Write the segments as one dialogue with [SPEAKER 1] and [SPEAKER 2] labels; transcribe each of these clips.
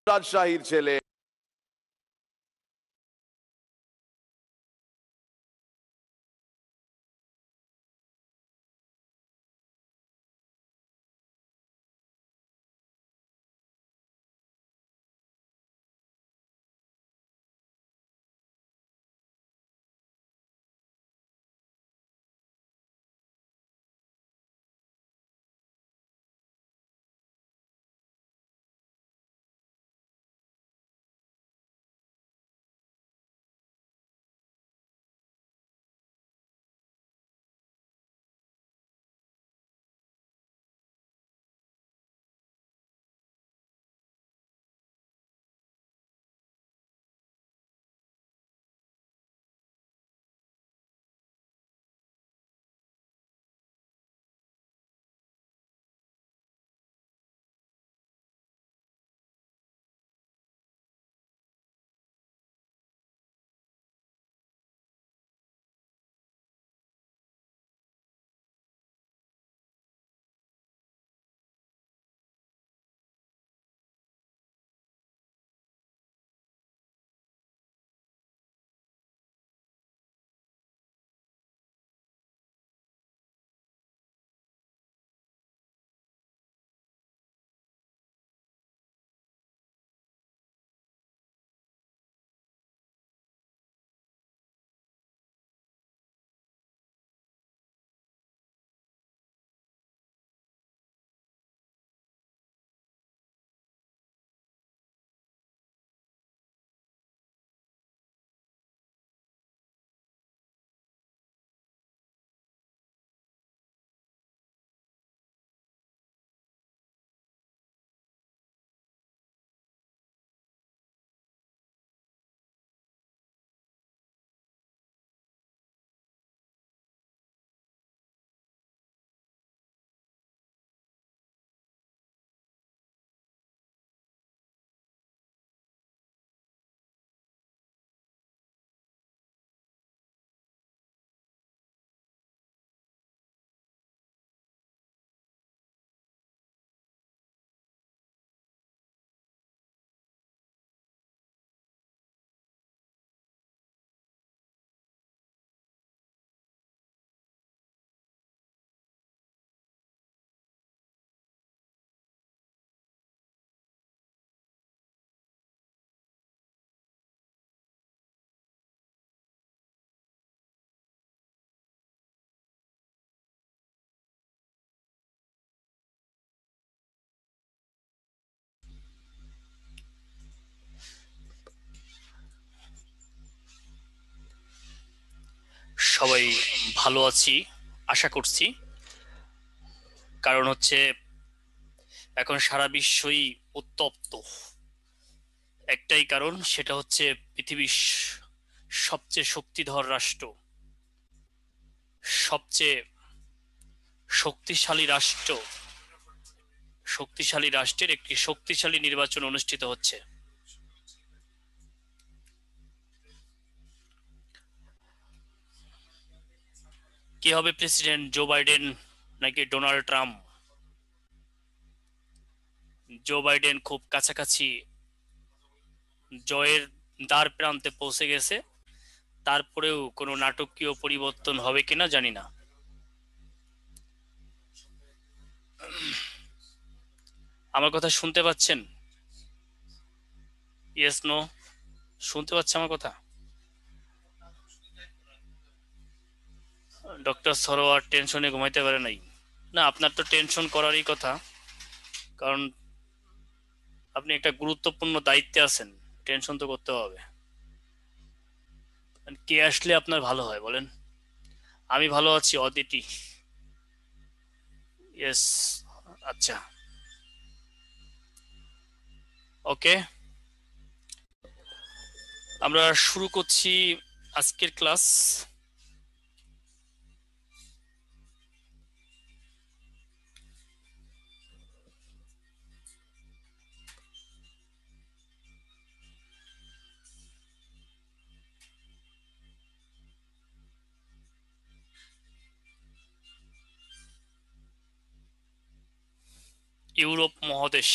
[SPEAKER 1] রাজশাহীর ছেলে।
[SPEAKER 2] সবাই ভালো আছি আশা করছি। কারণ হচ্ছে এখন সারা বিশ্বই উত্তপ্ত। একটাই কারণ, সেটা হচ্ছে পৃথিবীর সবচেয়ে শক্তিধর রাষ্ট্র, সবচেয়ে শক্তিশালী রাষ্ট্র, শক্তিশালী রাষ্ট্রের একটি শক্তিশালী নির্বাচন অনুষ্ঠিত হচ্ছে। কি হবে, প্রেসিডেন্ট জো বাইডেন নাকি ডোনাল্ড ট্রাম্প? জো বাইডেন খুব কাছাকাছি জয়ের দ্বার প্রান্তে পৌঁছে গেছে, তারপরেও কোনো নাটকীয় পরিবর্তন হবে কিনা জানি না। আমার কথা শুনতে পাচ্ছেন? Yes no? শুনতে পাচ্ছে আমার কথা? ডক্টর সরোয়ার টেনশনে ঘুমাইতে পারে নাই? না, আপনার তো টেনশন করারই কথা, কারণ আপনি একটা গুরুত্বপূর্ণ দায়িত্বে আছেন। টেনশন তো করতে হবে। কে আসলে আপনার ভালো হয় বলেন? আমি ভালো আছি, অদিতি। ইয়েস। আচ্ছা, ওকে, আমরা শুরু করছি আজকের ক্লাস। ইউরোপ মহাদেশ।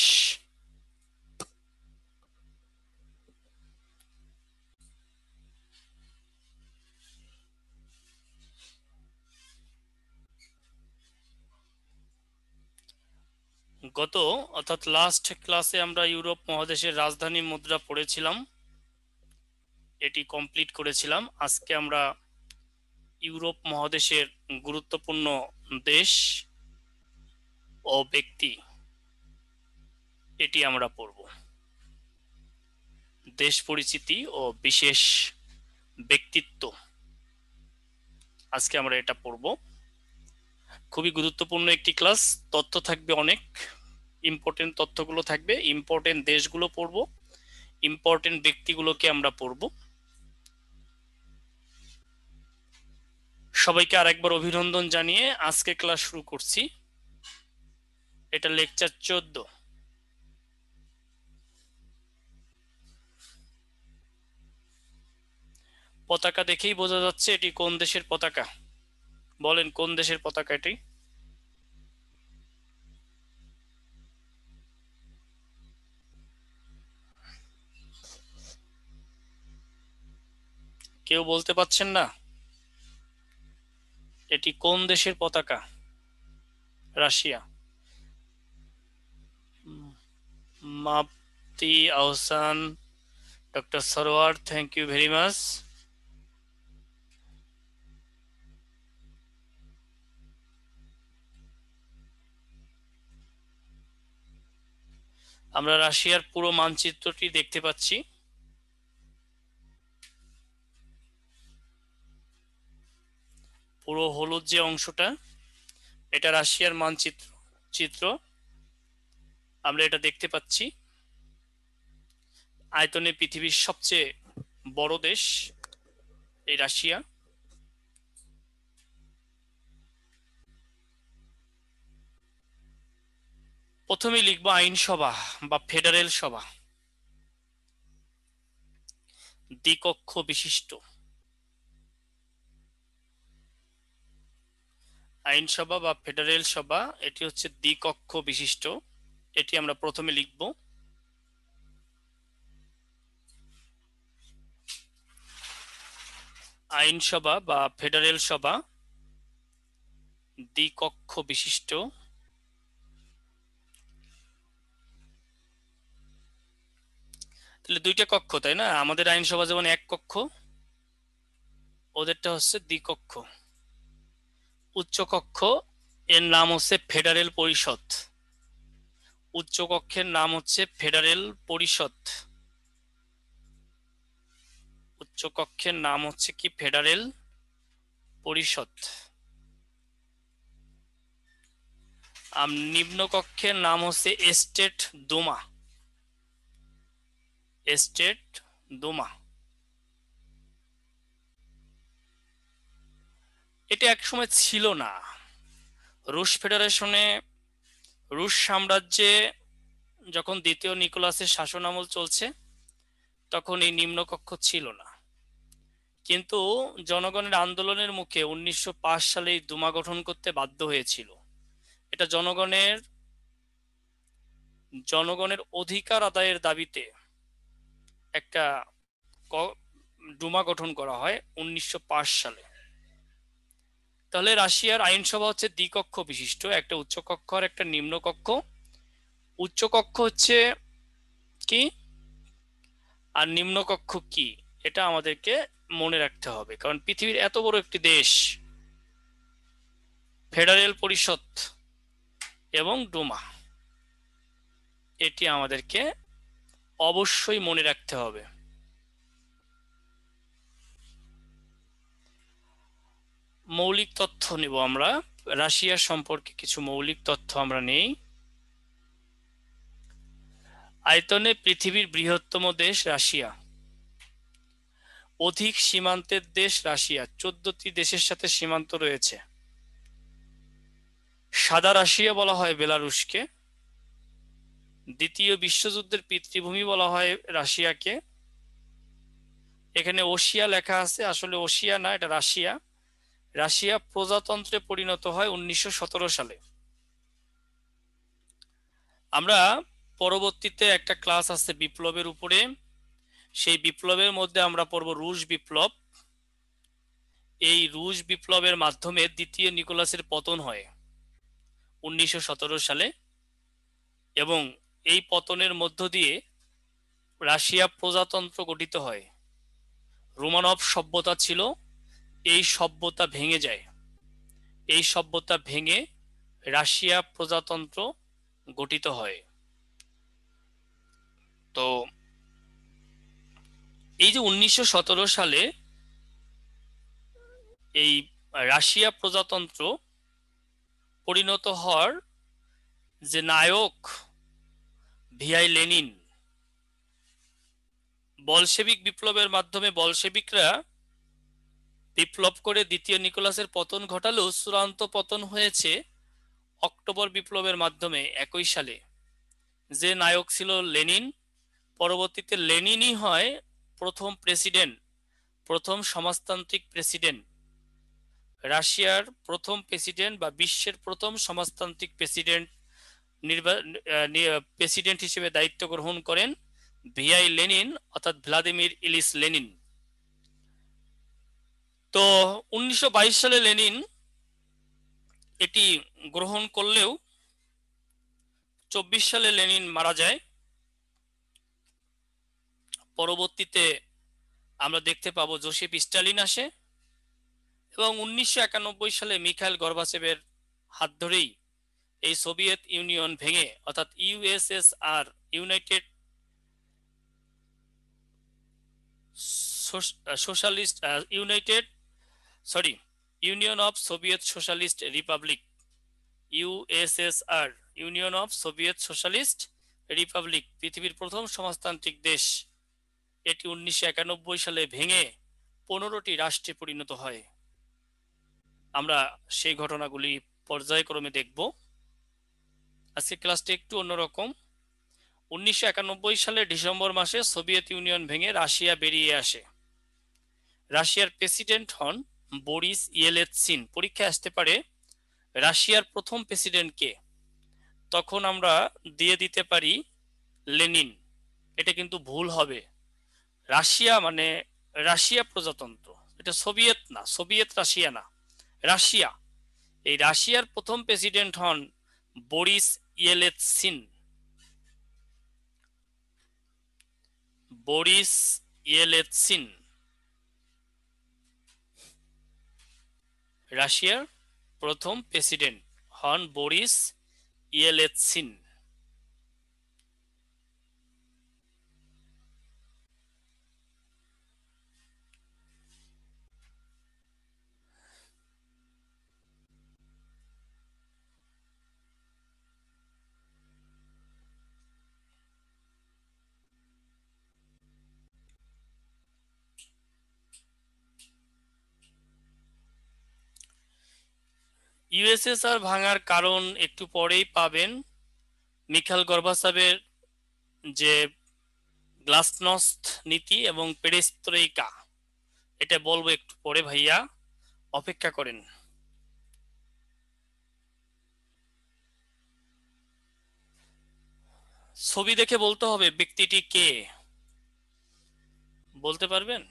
[SPEAKER 2] গত অর্থাৎ লাস্ট ক্লাসে আমরা ইউরোপ মহাদেশের রাজধানী মুদ্রা পড়েছিলাম, এটি কমপ্লিট করেছিলাম। আজকে আমরা ইউরোপ মহাদেশের গুরুত্বপূর্ণ দেশ ও ব্যক্তি এটি আমরা পড়ব। দেশ পরিচিতি ও বিশেষ ব্যক্তিত্ব, আজকে আমরা এটা পড়ব। খুবই গুরুত্বপূর্ণ একটি ক্লাস, তথ্য থাকবে অনেক, ইম্পর্টেন্ট তথ্যগুলো থাকবে, ইম্পর্টেন্ট দেশগুলো পড়ব, ইম্পর্টেন্ট ব্যক্তিগুলোকে আমরা পড়ব। সবাইকে আরেকবার অভিনন্দন জানিয়ে আজকে ক্লাস শুরু করছি। এটা লেকচার 14। পতাকা দেখেই বোঝা যাচ্ছে এটি কোন দেশের পতাকা। বলেন কোন দেশের পতাকা এটি? কেউ বলতে পারছেন না এটি কোন দেশের পতাকা? রাশিয়া। মাপতি Ahsan, doctor Sarwar, thank you very much. আমরা রাশিয়ার পুরো মানচিত্রটি দেখতে পাচ্ছি। পুরো হলুদ যে অংশটা, এটা রাশিয়ার চিত্র আমরা এটা দেখতে পাচ্ছি। আয়তনে পৃথিবীর সবচেয়ে বড় দেশ এই রাশিয়া। প্রথমে লিখব আইনসভা বা ফেডারেল সভা, দ্বিকক্ষ বিশিষ্ট। আইনসভা বা ফেডারেল সভা এটি হচ্ছে দ্বিকক্ষ বিশিষ্ট, এটি আমরা প্রথমে লিখব। আইনসভা বা ফেডারেল সভা দ্বিকক্ষ বিশিষ্ট। তাহলে দুইটা কক্ষ, তাই না? আমাদের আইনসভা যেমন এক কক্ষ, ওদেরটা হচ্ছে দ্বিকক্ষ। উচ্চ কক্ষ এর নাম হচ্ছে ফেডারেল পরিষদ। উচ্চ কক্ষের নাম হচ্ছে ফেডারেল পরিষদ। উচ্চ কক্ষের নাম হচ্ছে কি? ফেডারেল পরিষদ। আর নিম্ন কক্ষের নাম হচ্ছে এস্টেট দুমা। এস্টেট দুমা। এটা একসময় ছিল না। রুশ ফেডারেশনে, রুশ সাম্রাজ্যে যখন দ্বিতীয় নিকোলাসের শাসন আমল চলছে, তখন এই নিম্নকক্ষ ছিল না। কিন্তু জনগণের আন্দোলনের মুখে 1905 সালে এই দুমা গঠন করতে বাধ্য হয়েছিল। এটা জনগণের অধিকার আদায়ের দাবিতে একটা ডুমা গঠন করা হয় 1905 সালে। তাহলে রাশিয়ার আইনসভা হচ্ছে দ্বিকক্ষ বিশিষ্ট, একটা উচ্চ কক্ষ আর একটা নিম্ন কক্ষ। উচ্চ কক্ষ হচ্ছে কি আর নিম্ন কক্ষ কি, এটা আমাদেরকে মনে রাখতে হবে, কারণ পৃথিবীর এত বড় একটি দেশ, ফেডারেল পরিষদ এবং ডুমা, এটি আমাদেরকে অবশ্যই মনে রাখতে হবে। মৌলিক তথ্য নিব আমরা, রাশিয়া সম্পর্কে কিছু মৌলিক তথ্য আমরা নেই। আয়তনে পৃথিবীর বৃহত্তম দেশ রাশিয়া। অধিক সীমান্তের দেশ রাশিয়া, 14টি দেশের সাথে সীমান্ত রয়েছে। সাদা রাশিয়া বলা হয় বেলারুশকে। দ্বিতীয় বিশ্বযুদ্ধের পিতৃভূমি বলা হয় রাশিয়াকে। এখানে ওশিয়া লেখা আছে, আসলে ওশিয়া না, এটা রাশিয়া। রাশিয়া প্রজাতন্ত্রে পরিণত হয় 1917 সালে। আমরা পরবর্তীতে একটা ক্লাস আছে বিপ্লবের উপরে, সেই বিপ্লবের মধ্যে আমরা পড়ব রুশ বিপ্লব। এই রুশ বিপ্লবের মাধ্যমে দ্বিতীয় নিকোলাসের পতন হয় 1917 সালে। এবং এই পতনের মধ্য দিয়ে রাশিয়া প্রজাতন্ত্র গঠিত হয়। রোমানভ সভ্যতা ছিল, এই সভ্যতা ভেঙে যায়। এই সভ্যতা ভেঙে রাশিয়া প্রজাতন্ত্র গঠিত হয়। তো এই যে 1917 সালে এই রাশিয়া প্রজাতন্ত্র পরিণত হওয়ার যে নায়ক ভিআই লেনিন, বলশেবিক বিপ্লবের মাধ্যমে বলশেবিকরা বিপ্লব করে দ্বিতীয় নিকোলাসের পতন ঘটালেও চূড়ান্ত পতন হয়েছে অক্টোবর বিপ্লবের মাধ্যমে 21 সালে। যে নায়ক ছিল লেনিন, পরবর্তীতে লেনিনই হয় প্রথম প্রেসিডেন্ট, প্রথম সমাজতান্ত্রিক প্রেসিডেন্ট, রাশিয়ার প্রথম প্রেসিডেন্ট বা বিশ্বের প্রথম সমাজতান্ত্রিক প্রেসিডেন্ট প্রেসিডেন্ট হিসেবে দায়িত্ব গ্রহণ করেন ভিআই লেনিন অর্থাৎ ভ্লাদিমির ইলিচ লেনিন। তো 1922 সালে লেনিন এটি গ্রহণ করলেও 24 সালে লেনিন মারা যায়। পরবর্তীতে আমরা দেখতে পাবো জোসেফ স্টালিন আসে এবং 1991 সালে মিখাইল গর্বাচেভের হাত ধরেই এই সোভিয়েত ইউনিয়ন ভেঙে অর্থাৎ USSR United socialist United sorry union of Soviet socialist Republic, USSR union of Soviet socialist Republic, পৃথিবীর প্রথম সমাজতান্ত্রিক দেশ, এটি 1991 সালে ভেঙে 15টি রাষ্ট্রে পরিণত হয়। আমরা সেই ঘটনাগুলি পর্যায়ক্রমে দেখব। আজকে ক্লাসটি একটু অন্যরকম। 1991 সালে ডিসেম্বর মাসে সোভিয়েত ইউনিয়ন ভেঙে রাশিয়া বেরিয়ে আসে। রাশিয়ার প্রেসিডেন্ট হন বরিস ইয়েলৎসিন। পরীক্ষায় আসতে পারে রাশিয়ার প্রথম প্রেসিডেন্ট কে, তখন আমরা দিয়ে দিতে পারি লেনিন। এটা কিন্তু ভুল হবে। রাশিয়া মানে রাশিয়া প্রজাতন্ত্র, এটা সোভিয়েত না, সোভিয়েত রাশিয়া না, রাশিয়া। এই রাশিয়ার প্রথম প্রেসিডেন্ট হন বরিস ইয়েলৎসিন। বরিস ইয়েলৎসিন রাশিয়ার প্রথম প্রেসিডেন্ট হন বরিস ইয়েলৎসিন। ইউএসএসআর ভাঙার কারণ একটু পরেই পাবেন। মিখাইল গর্বাচেভের যে গ্লাসনস্ট নীতি এবং পেরেস্ত্রোইকা, এটা বলবো একটু পরে, ভাইয়া অপেক্ষা করেন। ছবি দেখে বলতে হবে ব্যক্তিটি কে, বলতে পারবেন?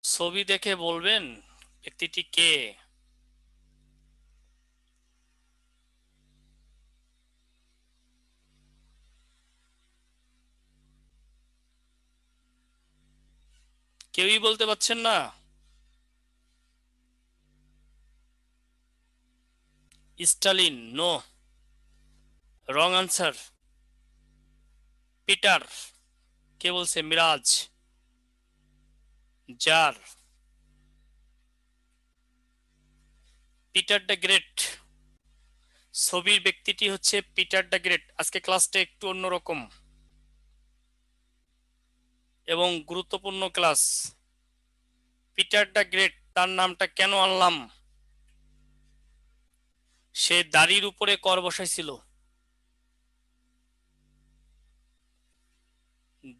[SPEAKER 2] ছবি দেখে বলবেন ব্যক্তিটি কে। কেউই বলতে পারছেন না? Stalin, no, wrong answer. Peter, কে বলছে? Miraj, tsar, Peter the Great. ছবির ব্যক্তিটি হচ্ছে পিটার দ্য গ্রেট। আজকে ক্লাসটা একটু অন্যরকম এবং গুরুত্বপূর্ণ ক্লাস। পিটার দ্য গ্রেট, তার নামটা কেন আনলাম? সে দাড়ির উপরে কর বসাইছিল।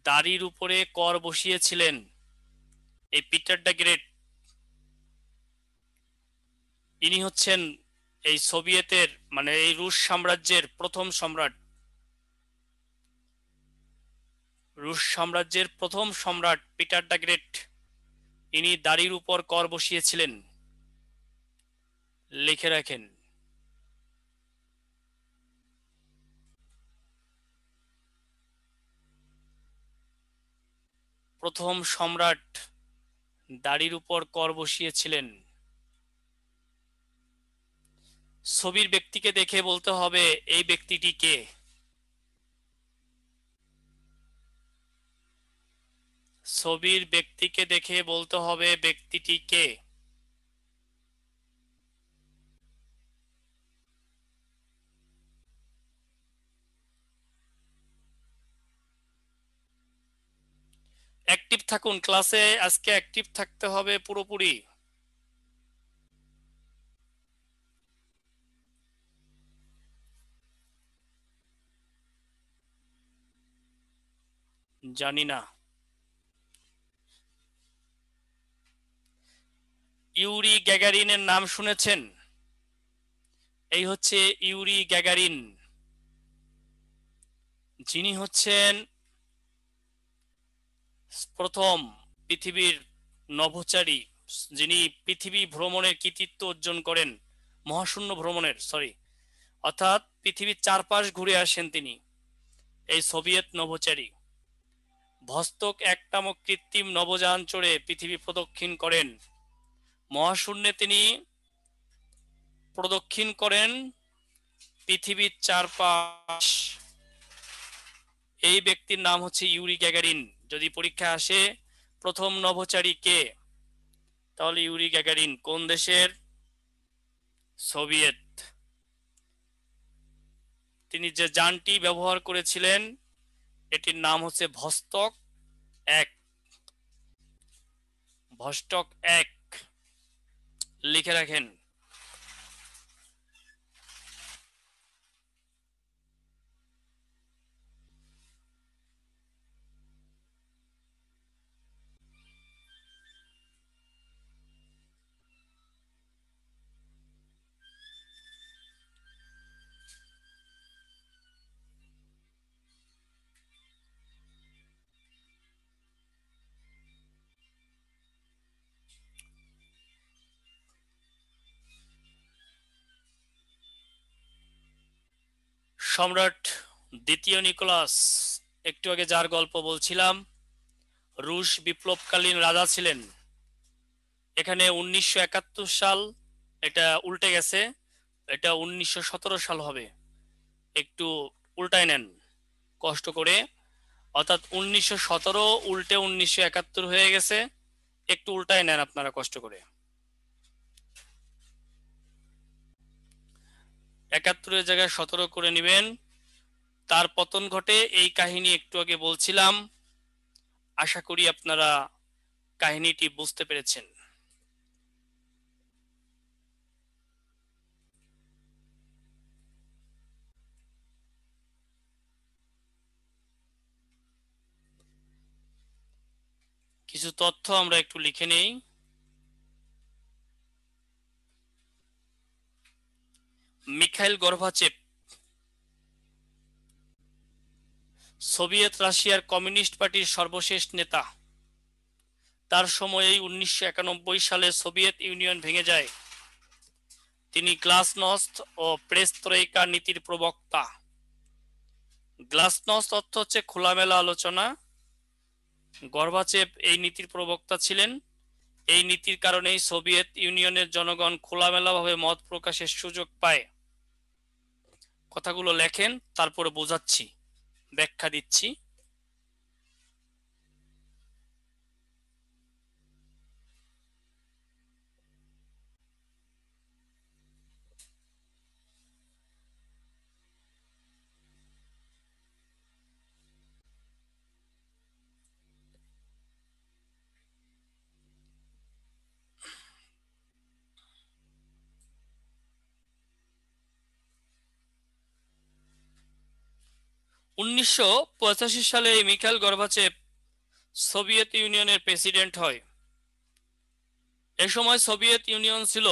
[SPEAKER 2] দাড়ির উপরে কর বসিয়েছিলেন এই পিটার দ্য গ্রেট। ইনি হচ্ছেন এই সোভিয়েতের মানে এই রুশ সাম্রাজ্যের প্রথম সম্রাট। রুশ সাম্রাজ্যের প্রথম সম্রাট পিটার দ্য গ্রেট, ইনি দাড়ির উপর কর বসিয়েছিলেন। লিখে রাখেন। প্রথম সম্রাট দাড়ির উপর কর বসিয়েছিলেন। ছবির ব্যক্তিকে দেখে বলতে হবে এই ব্যক্তিটি কে। ছবির ব্যক্তিকে দেখে বলতে হবে ব্যক্তিটি কে। অ্যাক্টিভ থাকুন ক্লাসে, আজকে অ্যাক্টিভ থাকতে হবে পুরোপুরি। জানি না। ইউরি গ্যাগারিনের নাম শুনেছেন? এই হচ্ছে ইউরি গ্যাগারিন, যিনি হচ্ছেন প্রথম পৃথিবীর নভোচারী, যিনি পৃথিবী ভ্রমণের কৃতিত্ব অর্জন করেন, মহাশূন্য ভ্রমণের অর্থাৎ পৃথিবীর চারপাশ ঘুরে আসেন তিনি, এই সোভিয়েত নভোচারী। ভস্তক 1 নামক কৃত্রিম নভোযান চড়ে পৃথিবী প্রদক্ষিণ করেন। মহাশূন্যে তিনি প্রদক্ষিণ করেন পৃথিবীর চারপাশ। এই ব্যক্তির নাম হচ্ছে ইউরি গ্যাগারিন। যদি পরীক্ষা আসে প্রথম নভোচারী কে, তাহলে ইউরি গ্যাগারিন। কোন দেশের? সোভিয়েত। তিনি যে যানটি ব্যবহার করেছিলেন এটির নাম হচ্ছে ভস্তক 1। ভস্টক 1 লিখে রাখেন। সম্রাট দ্বিতীয় নিকোলাস, একটু আগে যার গল্প বলছিলাম, রুশ বিপ্লবকালীন রাজা ছিলেন। এখানে 1971 সাল, এটা উল্টে গেছে, এটা 1917 সাল হবে। একটু উল্টায় নেন কষ্ট করে, অর্থাৎ 1917 উল্টে 1971 হয়ে গেছে। একটু উল্টায় নেন আপনারা কষ্ট করে। 71-এর জায়গায় 17 করে নেবেন। তার পতন ঘটে, এই কাহিনী একটু আগে বলছিলাম। আশা করি আপনারা কাহিনীটি বুঝতে পেরেছেন। কিছু তথ্য আমরা একটু লিখে নেই। মিখাইল গর্বাচেভ সোভিয়েত রাশিয়ার কমিউনিস্ট পার্টির সর্বশেষ নেতা। তার সময়েই 1991 সালে সোভিয়েত ইউনিয়ন ভেঙে যায়। তিনি গ্লাসনস্ট ও পেরেস্ত্রোইকা নীতির প্রবক্তা। গ্লাসনস্ট অর্থ হচ্ছে খোলামেলা আলোচনা। গর্বাচেভ এই নীতির প্রবক্তা ছিলেন। এই নীতির কারণেই সোভিয়েত ইউনিয়নের জনগণ খোলামেলাভাবে মত প্রকাশের সুযোগ পায়। কথাগুলো লেখেন, তারপরে বোঝাচ্ছি, ব্যাখ্যা দিচ্ছি। উনিশশো সালে মিখাইল গর্বাচেভ সোভিয়েত ইউনিয়নের প্রেসিডেন্ট হয়। এ সময় সোভিয়েত ইউনিয়ন ছিল,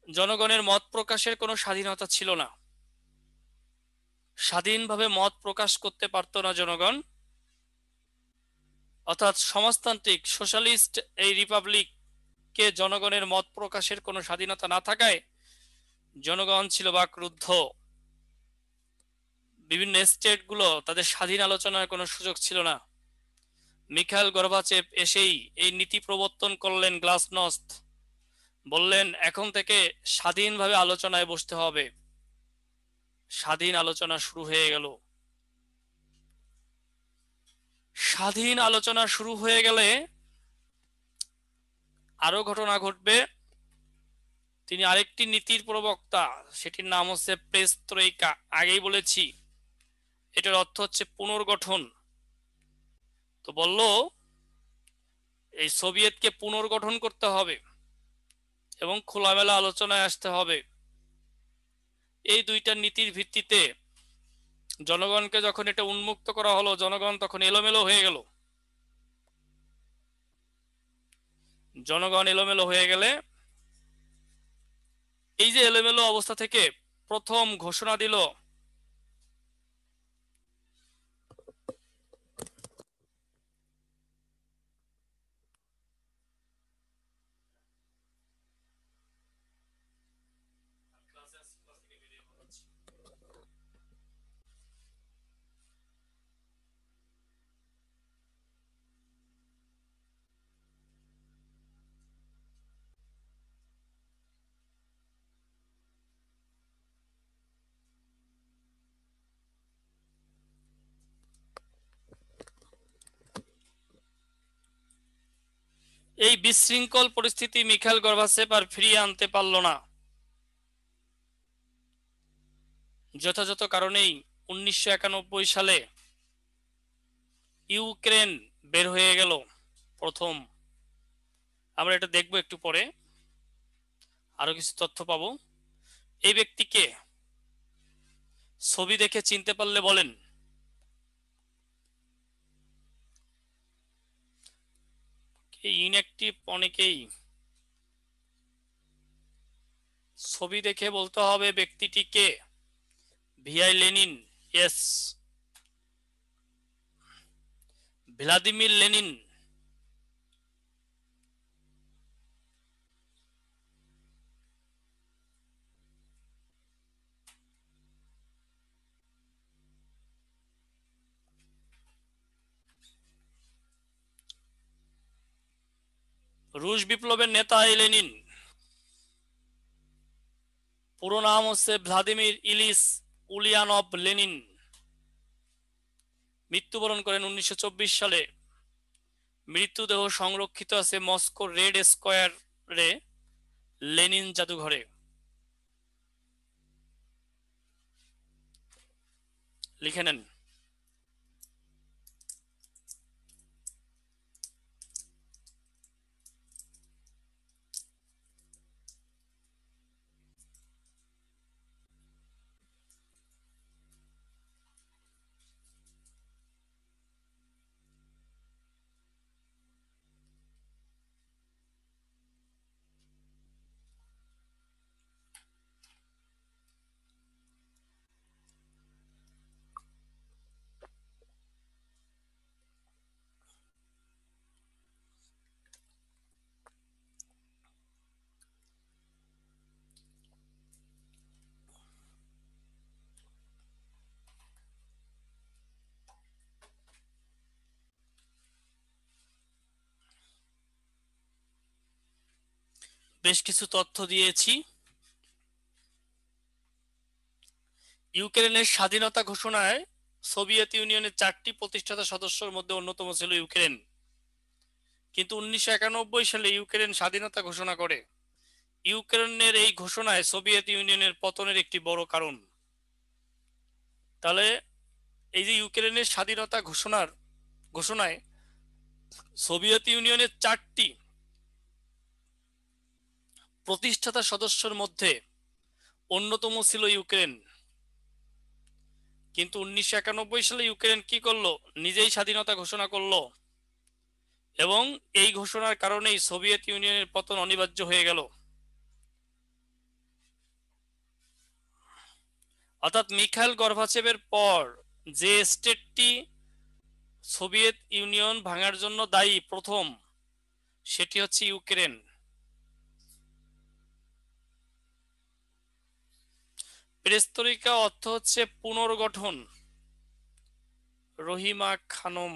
[SPEAKER 2] জনগণের মত প্রকাশের কোনো স্বাধীনতা ছিল না। স্বাধীনভাবে মত প্রকাশ করতে পারত না জনগণ। অর্থাৎ সমাজতান্ত্রিক সোশ্যালিস্ট এই রিপাবলিককে জনগণের মত প্রকাশের কোনো স্বাধীনতা না থাকায় জনগণ ছিল বাকরুদ্ধ। বিভিন্ন স্টেটগুলো তাদের স্বাধীন আলোচনার কোনো সুযোগ ছিল না। মিখাইল গর্বাচেভ এসেই এই নীতি প্রবর্তন করলেন গ্লাসনস্ট। বললেন এখন থেকে স্বাধীনভাবে আলোচনায় বসতে হবে। স্বাধীন আলোচনা শুরু হয়ে গেল। স্বাধীন আলোচনা শুরু হয়ে গেলে আরো ঘটনা ঘটবে। তিনি আরেকটি নীতির প্রবক্তা, সেটির নাম হচ্ছে পেরেস্ত্রোইকা। আগেই বলেছি এটার অর্থ হচ্ছে পুনর্গঠন। তো বলল এই সোভিয়েতকে পুনর্গঠন করতে হবে এবং খোলামেলা আলোচনায় আসতে হবে। এই দুইটা নীতির ভিত্তিতে জনগণকে যখন এটা উন্মুক্ত করা হলো, জনগণ তখন এলোমেলো হয়ে গেল। জনগণ এলোমেলো হয়ে গেলে এই যে এলোমেলো অবস্থা থেকে প্রথম ঘোষণা দিল এই বিশৃঙ্খল পরিস্থিতি মিখাইল গর্বাচেভ আর ফিরিয়ে আনতে পারল না। যথাযথ কারণেই 1991 সালে ইউক্রেন বের হয়ে গেল প্রথম। আমরা এটা দেখব একটু পরে, আরো কিছু তথ্য পাবো। এই ব্যক্তিকে ছবি দেখে চিনতে পারলে বলেন। ইনঅ্যাক্টিভ অনেকেই, ছবি দেখে বলতে হবে ব্যক্তিটিকে। V I Lenin, yes, Vladimir Lenin. রুশ বিপ্লবের নেতা এই লেনিন। পুরো নাম হচ্ছে ভ্লাদিমির ইলিচ উলিয়ানভ লেনিন। মৃত্যুবরণ করেন 1924 সালে। মৃত্যুদেহ সংরক্ষিত আছে মস্কোর রেড স্কোয়ারে লেনিন জাদুঘরে। লিখে নেন। বেশ কিছু তথ্য দিয়েছি। ইউক্রেনের স্বাধীনতা ঘোষণায় সোভিয়েত ইউনিয়নের 4টি প্রতিষ্ঠাতা সদস্যের মধ্যে অন্যতম ছিল ইউক্রেন। কিন্তু 1991 সালে ইউক্রেন স্বাধীনতা ঘোষণা করে। ইউক্রেনের এই ঘোষণায় সোভিয়েত ইউনিয়নের পতনের একটি বড় কারণ। তাহলে এই যে ইউক্রেনের স্বাধীনতা ঘোষণায় সোভিয়েত ইউনিয়নের 4টি প্রতিষ্ঠাতা সদস্যের মধ্যে অন্যতম ছিল ইউক্রেন। কিন্তু 1991 সালে ইউক্রেন কি করলো? নিজেই স্বাধীনতা ঘোষণা করলো এবং এই ঘোষণার কারণেই সোভিয়েত ইউনিয়নের পতন অনিবার্য হয়ে গেল। অর্থাৎ মিখাইল গর্বাচেভের পর যে স্টেটটি সোভিয়েত ইউনিয়ন ভাঙার জন্য দায়ী প্রথম, সেটি হচ্ছে ইউক্রেন। পেরেস্তরিকা অর্থ হচ্ছে পুনর্গঠন। Rahima Khanam.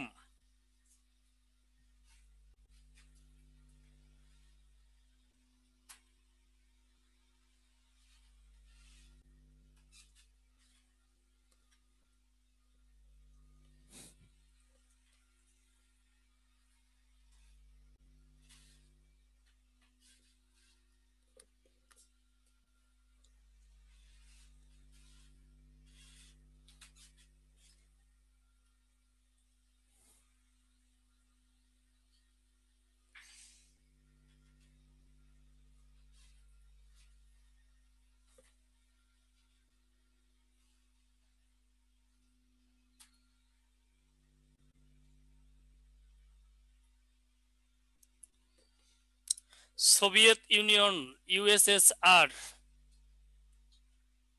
[SPEAKER 2] Soviet union, USSR,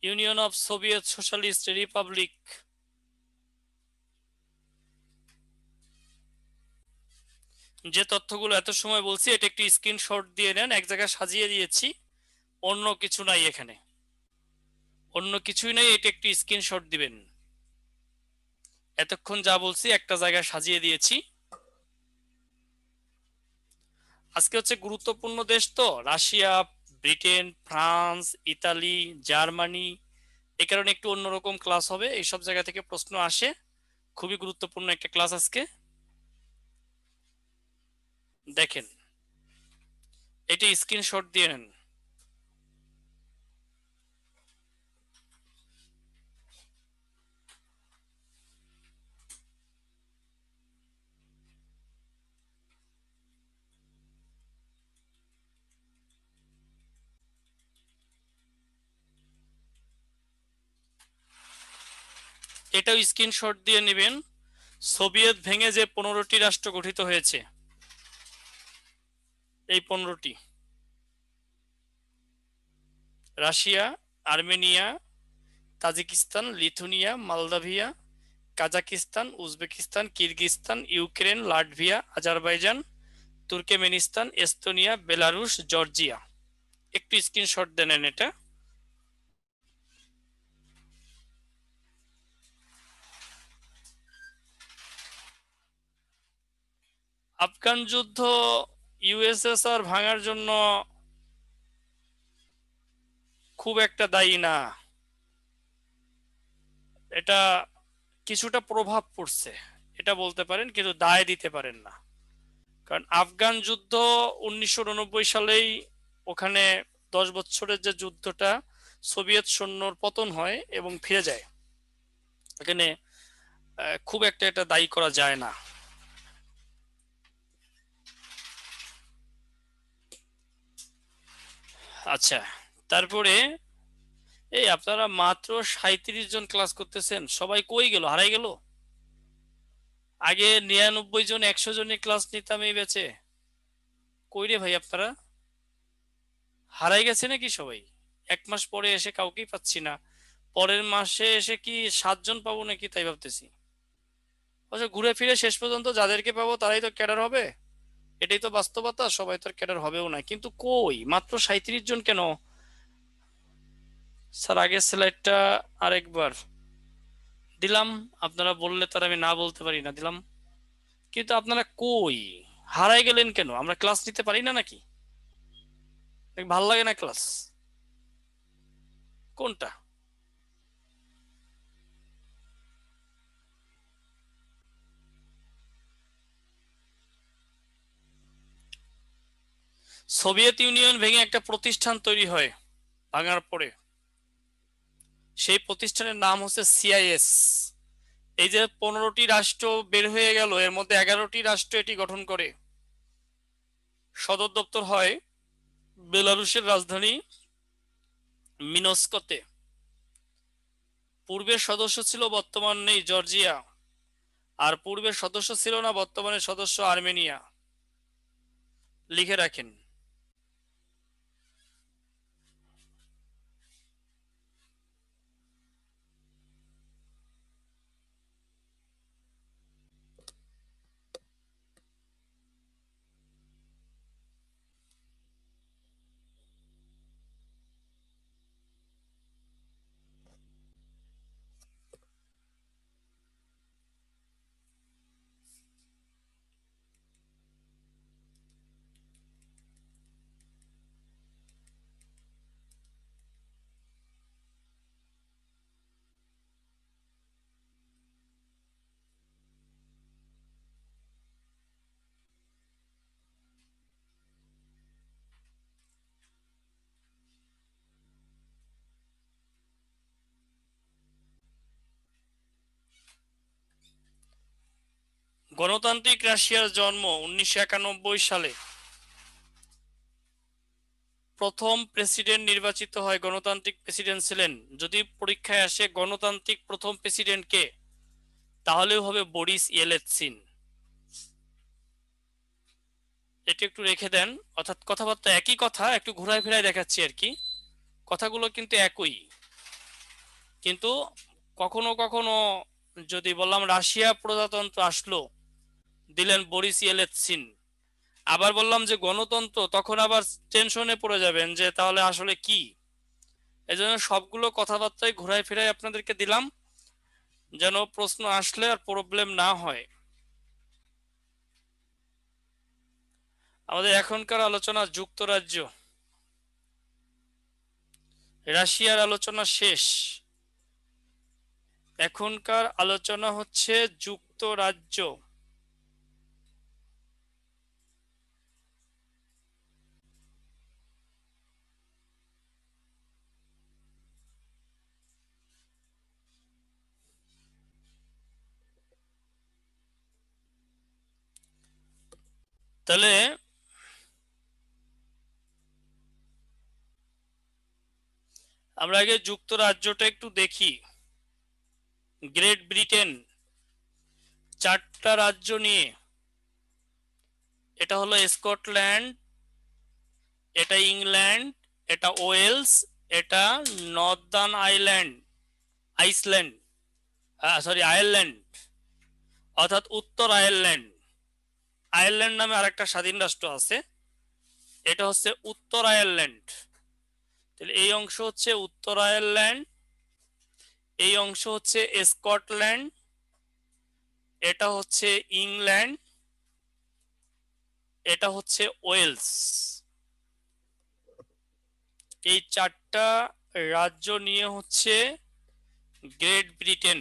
[SPEAKER 2] union of Soviet socialist Republic. যে তথ্যগুলো এত সময় বলছি এটা একটি স্ক্রিনশট দিয়ে নেন, এক জায়গায় সাজিয়ে দিয়েছি, অন্য কিছু নাই এখানে, অন্য কিছুই নাই, এটা একটি স্ক্রিনশট দিবেন। এতক্ষণ যা বলছি একটা জায়গায় সাজিয়ে দিয়েছি। আজকে হচ্ছে গুরুত্বপূর্ণ দেশ তো, Russia, Britain, France, Italy, Germany, এই কারণে একটু অন্যরকম ক্লাস হবে, এইসব জায়গা থেকে প্রশ্ন আসে, খুবই গুরুত্বপূর্ণ একটা ক্লাস আজকে। দেখেন, এটি স্ক্রিনশট দিয়ে নেন। এটাও স্ক্রিনশট দিয়ে নেবেন। সোভিয়েত ভেঙে যে 15টি রাষ্ট্র গঠিত হয়েছে, এই 15টি: Russia, Armenia, Tajikistan, Lithuania, Moldavia, Kazakhstan, Uzbekistan, Kyrgyzstan, Ukraine, Latvia, Azerbaijan, Turkmenistan, Estonia, Belarus, Georgia. একটু স্ক্রিনশট দেন এটা। আফগান যুদ্ধ ইউএসএসআর ভাঙার জন্য খুব একটা দায়ী না, এটা কিছুটা প্রভাব পড়ছে এটা বলতে পারেন, কিন্তু দায় দিতে পারেন না। কারণ আফগান যুদ্ধ 1999 সালেই ওখানে 10 বছরের যে যুদ্ধটা, সোভিয়েত সৈন্যর পতন হয় এবং ফিরে যায়, এখানে খুব একটা এটা দায়ী করা যায় না। আচ্ছা, তারপরে এই আপনারা মাত্র 37 জন ক্লাস করতেছেন, সবাই কই গেল, হারাই গেল? আগে 99 জন 100 জনের ক্লাস নিতাম এই ব্যাচে, কই রে ভাই আপনারা? হারাই গেছে নাকি সবাই? 1 মাস পরে এসে কাউকেই পাচ্ছি না, পরের মাসে এসে কি 7 জন পাবো নাকি তাই ভাবতেছি। অবশ্য ঘুরে ফিরে শেষ পর্যন্ত যাদেরকে পাবো তারাই তো ক্যাডার হবে, এটাই তো বাস্তবতা, সবাই তো ক্যাডার হবেও না। কিন্তু কই মাত্র 37 জন কেন? স্যার আগের স্লাইডটা আরেকবার দিলাম, আপনারা বললে তার আমি না বলতে পারি না, দিলাম। কিন্তু আপনারা কই, হারাই গেলেন কেন? আমরা ক্লাস নিতে পারি না নাকি? ভাল লাগে না ক্লাস? কোনটা? সোভিয়েত ইউনিয়ন ভেঙে একটা প্রতিষ্ঠান তৈরি হয় ভাঙার পরে, সেই প্রতিষ্ঠানের নাম হচ্ছে সিআইএস। এই যে 15টি রাষ্ট্র বের হয়ে গেল, এর মধ্যে 11টি রাষ্ট্র এটি গঠন করে। সদর দপ্তর হয় বেলারুশের রাজধানী মিনস্কতে। পূর্বের সদস্য ছিল, বর্তমান নেই, জর্জিয়া। আর পূর্বের সদস্য ছিল না, বর্তমানে সদস্য আর্মেনিয়া। লিখে রাখেন। গণতান্ত্রিক রাশিয়ার জন্ম 1991 সালে। প্রথম প্রেসিডেন্ট নির্বাচিত হয়, গণতান্ত্রিক প্রেসিডেন্ট ছিলেন। যদি পরীক্ষায় আসে গণতান্ত্রিক প্রথম প্রেসিডেন্ট কে, তাহলেও হবে বরিস ইয়েলৎসিন। এটা একটু রেখে দেন, অর্থাৎ কথাবার্তা একই কথা, একটু ঘুরায় ফেরায় দেখাচ্ছি আর কি। কথাগুলো কিন্তু একই, কিন্তু কখনো কখনো যদি বললাম রাশিয়া প্রজাতন্ত্র আসলো, দিলেন বরিস ইয়েলৎসিন। আবার বললাম যে গণতন্ত্র, তখন আবার টেনশনে পড়ে যাবেন যে তাহলে আসলে কি। এজন্য সবগুলো কথাবার্তায় ঘুরায় ফিরায় আপনাদেরকে দিলাম, যেন প্রশ্ন আসলে আর প্রবলেম না হয়। আমাদের এখনকার আলোচনা যুক্তরাজ্য, রাশিয়ার আলোচনা শেষ। এখনকার আলোচনা হচ্ছে যুক্তরাজ্য। তাহলে আমরা আগে যুক্তরাজ্যটা একটু দেখি। গ্রেট ব্রিটেন 4টা রাজ্য নিয়ে, এটা হলো স্কটল্যান্ড, এটা ইংল্যান্ড, এটা ওয়েলস, এটা নর্দার্ন আইসল্যান্ড, সরি আয়ারল্যান্ড, অর্থাৎ উত্তর আয়ারল্যান্ড। আয়ারল্যান্ড নামে আরেকটা স্বাধীন রাষ্ট্র আছে, এটা হচ্ছে উত্তর আয়ারল্যান্ড। তাহলে এই অংশ হচ্ছে উত্তর আয়ারল্যান্ড, এই অংশ হচ্ছে স্কটল্যান্ড, এটা হচ্ছে ইংল্যান্ড, এটা হচ্ছে ওয়েলস। এই 4টা রাজ্য নিয়ে হচ্ছে গ্রেট ব্রিটেন।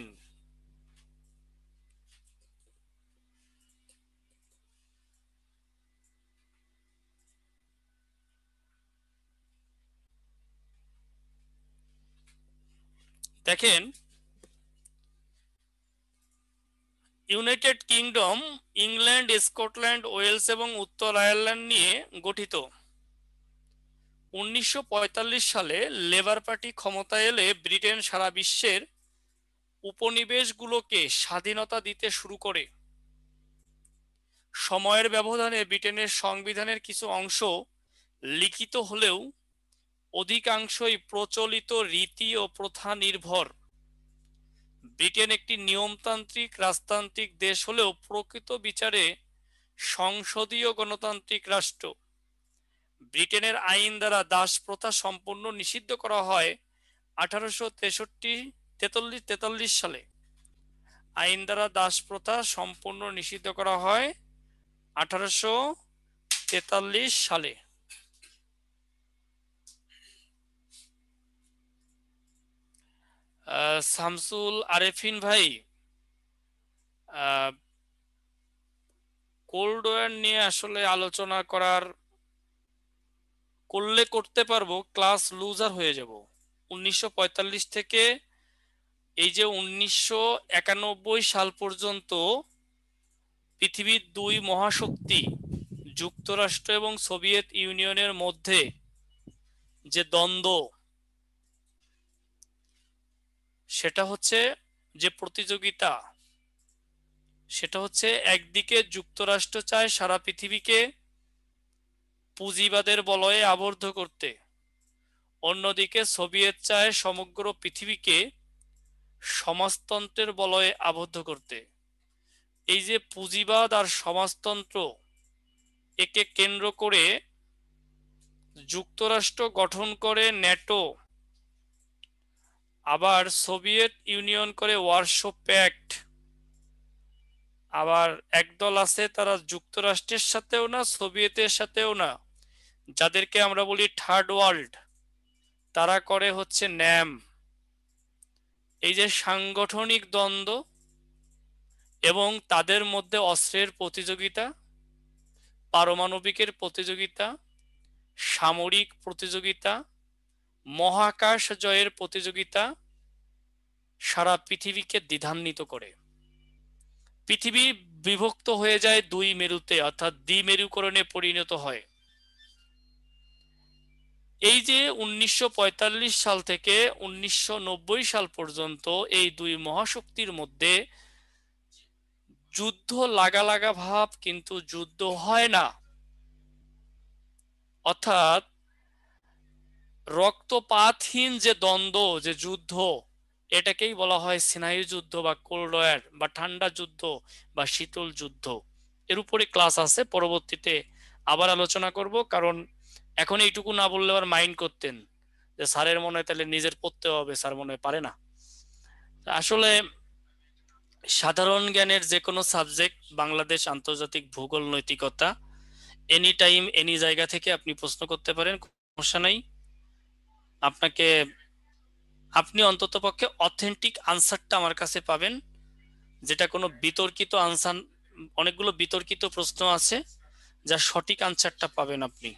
[SPEAKER 2] দেখেন, United Kingdom England, Scotland, Wales এবং উত্তর আয়ারল্যান্ড নিয়ে গঠিত। 1945 সালে লেবার পার্টি ক্ষমতায় এলে ব্রিটেন সারা বিশ্বের উপনিবেশগুলোকে স্বাধীনতা দিতে শুরু করে। সময়ের ব্যবধানে ব্রিটেনের সংবিধানের কিছু অংশ লিখিত হলেও অধিকাংশই প্রচলিত রীতি ও প্রথা নির্ভর। ব্রিটেন একটি নিয়মতান্ত্রিক রাজতান্ত্রিক দেশ হলেও প্রকৃত বিচারে সংসদীয় গণতান্ত্রিক রাষ্ট্র। ব্রিটেনের আইন দ্বারা দাস প্রথা সম্পূর্ণ নিষিদ্ধ করা হয় 1843 সালে। আইন দ্বারা দাস প্রথা সম্পূর্ণ নিষিদ্ধ করা হয় 1843 সালে। শামসুল আরেফিন ভাই, কোল্ড ওয়ার নিয়ে আসলে আলোচনা করতে পারবো, ক্লাস লুজার হয়ে যাব। 1945 থেকে এই যে 1991 সাল পর্যন্ত পৃথিবীর দুই মহাশক্তি যুক্তরাষ্ট্র এবং সোভিয়েত ইউনিয়নের মধ্যে যে দ্বন্দ্ব, সেটা হচ্ছে যে প্রতিযোগিতা, সেটা হচ্ছে একদিকে যুক্তরাষ্ট্র চায় সারা পৃথিবীকে পুঁজিবাদের বলয়ে আবদ্ধ করতে, অন্যদিকে সোভিয়েত চায় সমগ্র পৃথিবীকে সমাজতন্ত্রের বলয়ে আবদ্ধ করতে। এই যে পুঁজিবাদ আর সমাজতন্ত্র, একে কেন্দ্র করে যুক্তরাষ্ট্র গঠন করে ন্যাটো, আবার সোভিয়েত ইউনিয়ন করে ওয়ারশো প্যাক্ট। আবার একদল আছে তারা যুক্তরাষ্ট্রের সাথেও না সোভিয়েতের সাথেও না, যাদেরকে আমরা বলি থার্ড ওয়ার্ল্ড, তারা করে হচ্ছে ন্যাম। এই যে সাংগঠনিক দ্বন্দ্ব এবং তাদের মধ্যে অস্ত্রের প্রতিযোগিতা, পারমাণবিকের প্রতিযোগিতা, সামরিক প্রতিযোগিতা, মহাকাশ জয়ের প্রতিযোগিতা সারা পৃথিবীকে দ্বিধান্বিত করে। পৃথিবী বিভক্ত হয়ে যায় দুই মেরুতে, অর্থাৎ দ্বিমেরুকরণে পরিণত হয়। এই যে 1945 সাল থেকে 1990 সাল পর্যন্ত এই দুই মহাশক্তির মধ্যে যুদ্ধ লাগা লাগা ভাব, কিন্তু যুদ্ধ হয় না। অর্থাৎ রক্তপাতহীন যে দ্বন্দ্ব, যে যুদ্ধ, এটাকেই বলা হয় স্নায়ু যুদ্ধ বা কোল্ড ওয়ার বা ঠান্ডা যুদ্ধ বা শীতল যুদ্ধ। এর উপরে ক্লাস আছে, পরবর্তীতে আবার আলোচনা করব, কারণ এখন এইটুকু না বললে আবার মাইন্ড করতেন যে স্যারের মনে হয় তাহলে নিজের পড়তে হবে, স্যার মনে হয় পারে না। আসলে সাধারণ জ্ঞানের যে কোনো সাবজেক্ট, বাংলাদেশ, আন্তর্জাতিক, ভূগোল, নৈতিকতা, এনি টাইম এনি জায়গা থেকে আপনি প্রশ্ন করতে পারেন, সমস্যা নাই। আপনাকে আপনি অন্তত পক্ষে অথেন্টিক আনসারটা আমার কাছে পাবেন, যেটা কোনো বিতর্কিত আনসার, অনেকগুলো বিতর্কিত প্রশ্ন আছে, যা সঠিক আনসারটা পাবেন আপনি।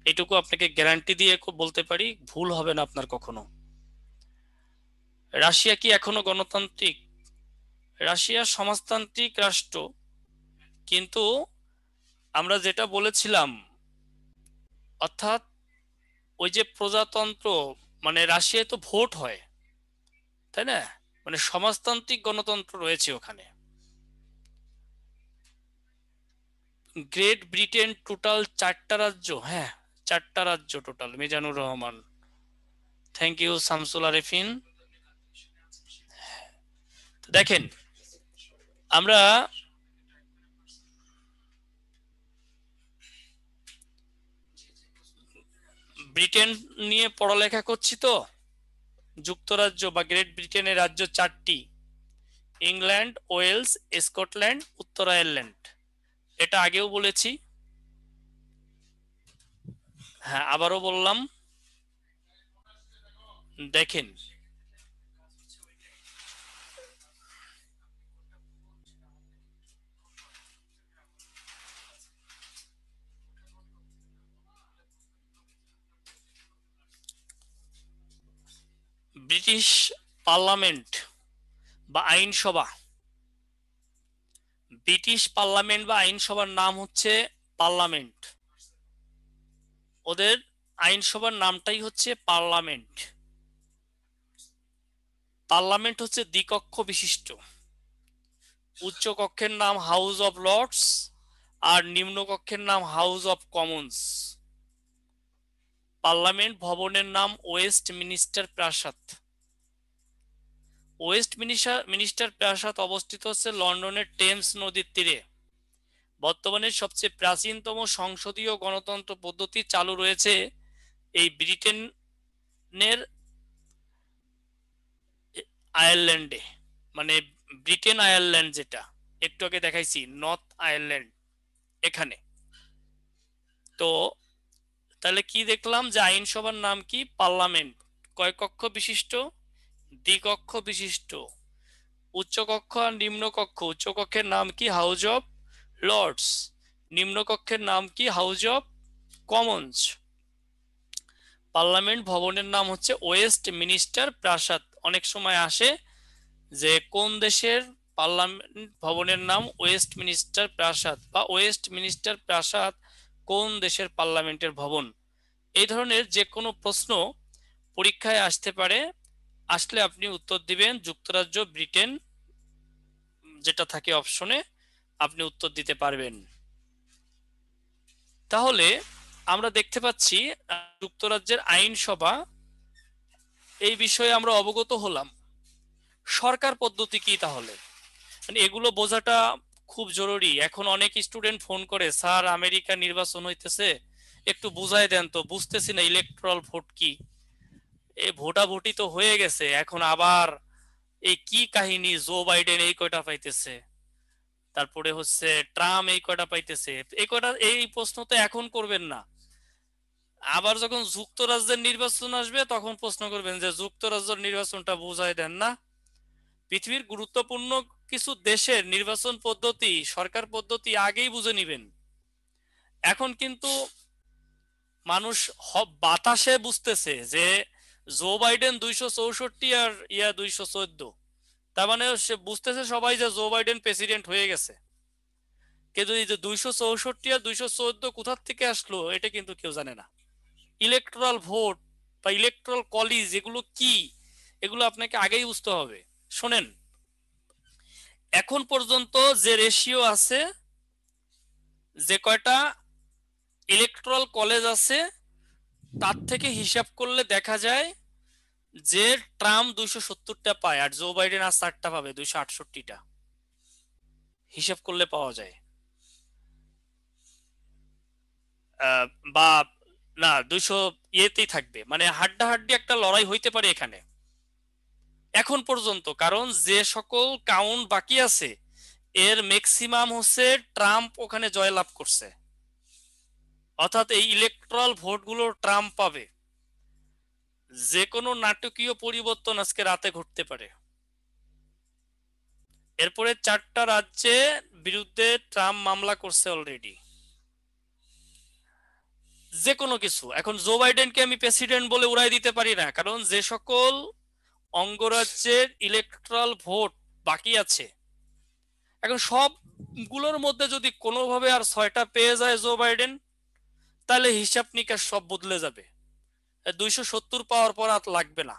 [SPEAKER 2] এটুকু আপনাকে গ্যারান্টি দিয়ে বলতে পারি, ভুল হবে না আপনার কখনো। রাশিয়া কি এখনো গণতান্ত্রিক? রাশিয়া সমাজতান্ত্রিক রাষ্ট্র, কিন্তু আমরা যেটা বলেছিলাম, অর্থাৎ ওই যে প্রজাতন্ত্র, মানে রাশিয়ায় তো ভোট হয়, তাই না? মানে সমাজতান্ত্রিক গণতন্ত্র রয়েছে ওখানে। গ্রেট ব্রিটেন টোটাল 4টা রাজ্য, হ্যাঁ 4টা রাজ্য total. Mizanur Rahman, thank you. Shamsul Arefin, দেখেন আমরা ব্রিটেন নিয়ে পড়ালেখা করছি তো। যুক্তরাজ্য বা গ্রেট ব্রিটেনের রাজ্য 4টি: ইংল্যান্ড, ওয়েলস, স্কটল্যান্ড, উত্তর আয়ারল্যান্ড। এটা আগেও বলেছি, হ্যাঁ আবারও বললাম। দেখেন ব্রিটিশ পার্লামেন্ট বা আইনসভা, ব্রিটিশ পার্লামেন্ট বা আইনসভার নাম হচ্ছে পার্লামেন্ট। ওদের আইনসভার নামটাই হচ্ছে পার্লামেন্ট। পার্লামেন্ট হচ্ছে দ্বিকক্ষ বিশিষ্ট। উচ্চ কক্ষের নাম হাউস অব লর্ডস আর নিম্ন কক্ষের নাম হাউস অব কমন্স। পার্লামেন্ট ভবনের নাম ওয়েস্ট মিনিস্টার প্রাসাদ। ওয়েস্ট মিনিস্টার প্রাসাদ অবস্থিত হচ্ছে লন্ডনের টেমস নদীর তীরে। বর্তমানে সবচেয়ে প্রাচীনতম সংসদীয় গণতন্ত্র পদ্ধতি চালু রয়েছে এই ব্রিটেনের আয়ারল্যান্ডে, মানে ব্রিটেন আয়ারল্যান্ড, যেটা একটু আগে দেখাইছি, নর্থ আয়ারল্যান্ড, এখানে। তো তাহলে কি দেখলাম, যে আইনসভার নাম কি? পার্লামেন্ট। কয় কক্ষ বিশিষ্ট? দ্বিকক্ষ বিশিষ্ট। উচ্চকক্ষ আর নিম্নকক্ষ। উচ্চকক্ষের নাম কি? House of Lords. নিম্নকক্ষের নাম কি? House of Commons. পার্লামেন্ট ভবনের নাম হচ্ছে ওয়েস্ট মিনিস্টার প্রাসাদ। অনেক সময় আসে যে কোন দেশের পার্লামেন্ট ভবনের নাম ওয়েস্ট মিনিস্টার প্রাসাদ, বা ওয়েস্ট মিনিস্টার প্রাসাদ কোন দেশের পার্লামেন্টের ভবন। এই ধরনের যে কোনো প্রশ্ন পরীক্ষায় আসতে পারে। আসলে আপনি উত্তর দিবেন যুক্তরাজ্য, ব্রিটেন, যেটা থাকে অপশনে, আপনি উত্তর দিতে পারবেন। তাহলে আমরা দেখতে পাচ্ছি যুক্তরাজ্যের আইনসভা, এই বিষয়ে আমরা অবগত হলাম। সরকার পদ্ধতি কি তাহলে? মানে এগুলো বোঝাটা খুব জরুরি। এখন অনেক স্টুডেন্ট ফোন করে, স্যার আমেরিকা নির্বাচন হইতেছে, একটু বুঝাই দেন তো, বুঝতেছি না ইলেকট্রাল ভোট কি। এই ভোটাভুটি তো হয়ে গেছে, এখন আবার এই কি কাহিনী, জো বাইডেন এই কয়টা পাইতেছে, তারপরে হচ্ছে ট্রাম্প এই কয়টা পাইতেছে, এই কয়টা, এই প্রশ্ন তো এখন করবেন না। আবার যখন যুক্তরাজ্যের নির্বাচন আসবে তখন প্রশ্ন করবেন যে যুক্তরাজ্যের নির্বাচনটা বুঝাই দেন না। পৃথিবীর গুরুত্বপূর্ণ কিছু দেশের নির্বাচন পদ্ধতি, সরকার পদ্ধতি আগেই বুঝে নিবেন। এখন কিন্তু মানুষ বাতাসে বুঝতেছে যে জো বাইডেন 264 আর ইয়া 214, তার মানে সে বুঝতেছে সবাই যে জো বাইডেন প্রেসিডেন্ট হয়ে গেছে। কিন্তু এই যে 264 আর 214 কোথা থেকে আসলো এটা কিন্তু কেউ জানে না। ইলেকট্রাল ভোট বা ইলেকট্রাল কলেজ এগুলো কি, এগুলো আপনাকে আগেই বুঝতে হবে। শোনেন, এখন পর্যন্ত যে রেশিও আছে, যে কয়টা ইলেকট্রাল কলেজ আছে, তার থেকে হিসাব করলে দেখা যায় যে ট্রাম্প 270টা পায় আর জো বাইডেন আর 4টা পাবে, 268টা হিসাব করলে পাওয়া যায়। বা না, 200 ইয়েতেই থাকবে, মানে হাড্ডাহাড্ডি একটা লড়াই হইতে পারে এখানে এখন পর্যন্ত। কারণ যে সকল কাউন্ট বাকি আছে এর ম্যাক্সিমাম হচ্ছে ট্রাম্প ওখানে জয়লাভ করছে, অর্থাৎ এই ইলেকট্রাল ভোটগুলো ট্রাম্প পাবে। যে কোনো নাটকীয় পরিবর্তন আজকে রাতে ঘটতে পারে। এরপরে 4টা রাজ্যে বিরুদ্ধে ট্রাম্প মামলা করছে অলরেডি। যে কোনো কিছু, এখন জো বাইডেনকে আমি প্রেসিডেন্ট বলে উড়াই দিতে পারি না, কারণ যে সকল অঙ্গরাজ্যের ইলেকট্রাল ভোট বাকি আছে, এখন সবগুলোর মধ্যে যদি কোনোভাবে আর 6টা পেয়ে যায় জো বাইডেন, তাহলে হিসাব নিকাশ সব বদলে যাবে। 270 পাওয়ার পর আর লাগবে না,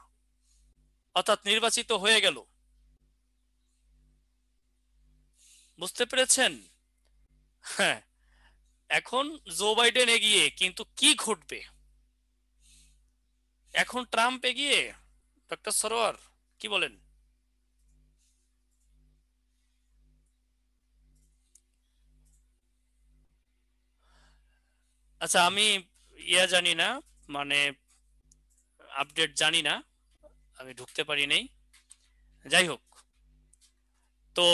[SPEAKER 2] অর্থাৎ নির্বাচিত হয়ে গেল। বুঝতে পেরেছেন? হ্যাঁ। এখন জো বাইডেন এগিয়ে, কিন্তু কি ঘটবে? এখন ট্রাম্প এগিয়ে, ডক্টর সরোয়ার কি বলেন? আচ্ছা, আমি জানি না, মানে আপডেট জানি না, আমি ঢুকতে পারি নাই। যাই হোক, তো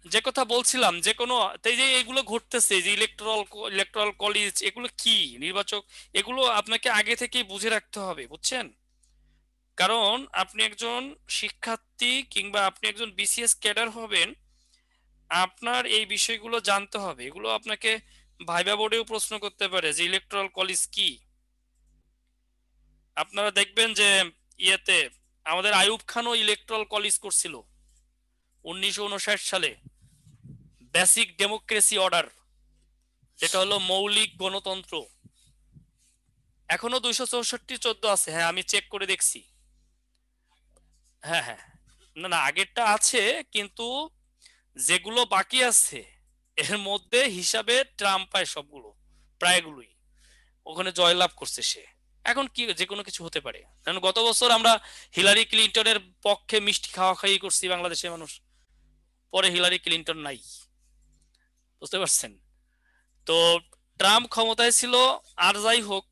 [SPEAKER 2] যে কথা বলছিলাম, যে কোনো এই যে এগুলো ঘটতেছে, যে ইলেকট্রাল কলেজ এগুলো কি, নির্বাচক, এগুলো আপনাকে আগে থেকেই বুঝে রাখতে হবে, বুঝছেন? কারণ আপনি একজন শিক্ষার্থী কিংবা আপনি একজন বিসিএস ক্যাডার হবেন, আপনার এই বিষয়গুলো জানতে হবে। এগুলো আপনাকে ভাইবা বোর্ডেও প্রশ্ন করতে পারে যে ইলেকট্রাল কলেজ কি। আপনারা দেখবেন যে ইয়েতে আমাদের আইয়ুব খানও ইলেকট্রাল কলেজ করছিল 1959 সালে, বেসিক ডেমোক্রেসি অর্ডার, যেটা হলো মৌলিক গণতন্ত্র। এখনো 264 আছে, হ্যাঁ আমি চেক করে দেখছি। হ্যাঁ হ্যাঁ, না না, আগেরটা আছে, কিন্তু যেগুলো বাকি আছে এর মধ্যে হিসাবে ট্রাম্প পায় সবগুলো, প্রায়গুলোই ওখানে জয়লাভ করছে সে। এখন কি যে কোনো কিছু হতে পারে, কারণ গত বছর আমরা হিলারি ক্লিনটনের পক্ষে মিষ্টি খাওয়া খাই করছি বাংলাদেশের মানুষ, পরে হিলারি ক্লিনটন নাই। বুঝতে পারছেন? তো ট্রাম্প ক্ষমতায় ছিল। আর যাই হোক,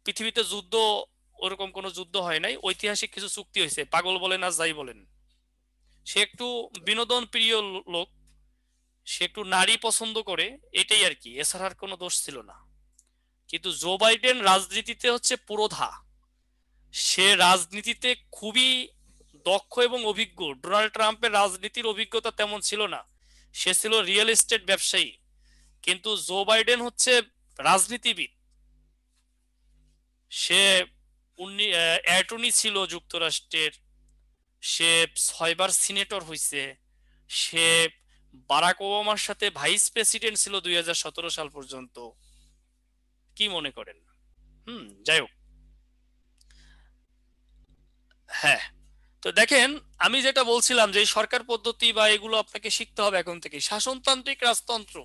[SPEAKER 2] পৃথিবীতে যুদ্ধ, ওরকম কোনো যুদ্ধ হয় নাই, ঐতিহাসিক কিছু চুক্তি হয়েছে, পাগল বলেন আর যাই বলেন। সে একটু বিনোদন প্রিয় লোক, সে একটু নারী পছন্দ করে, এটাই আর কি, এছাড়া আর কোনো দোষ ছিল না। কিন্তু জো বাইডেন রাজনীতিতে হচ্ছে পুরোধা, সে রাজনীতিতে খুবই দক্ষ এবং অভিজ্ঞ। ডোনাল্ড ট্রাম্পের রাজনীতির অভিজ্ঞতা তেমন ছিল না, সে ছিল রিয়েল এস্টেট ব্যবসায়ী। কিন্তু জো বাইডেন হচ্ছে রাজনীতিবিদ। সে অ্যাটর্নি ছিল যুক্তরাষ্ট্রের, সে 6বার সিনেটর হয়েছে, সে বারাক ওবামার সাথে ভাইস প্রেসিডেন্ট ছিল 2017 সাল পর্যন্ত। কি মনে করেন? যাই হোক, হ্যাঁ। তো দেখেন, আমি যেটা বলছিলাম যে এই সরকার পদ্ধতি বা এগুলো আপনাকে শিখতে হবে এখন থেকে। শাসনতান্ত্রিক রাজতন্ত্র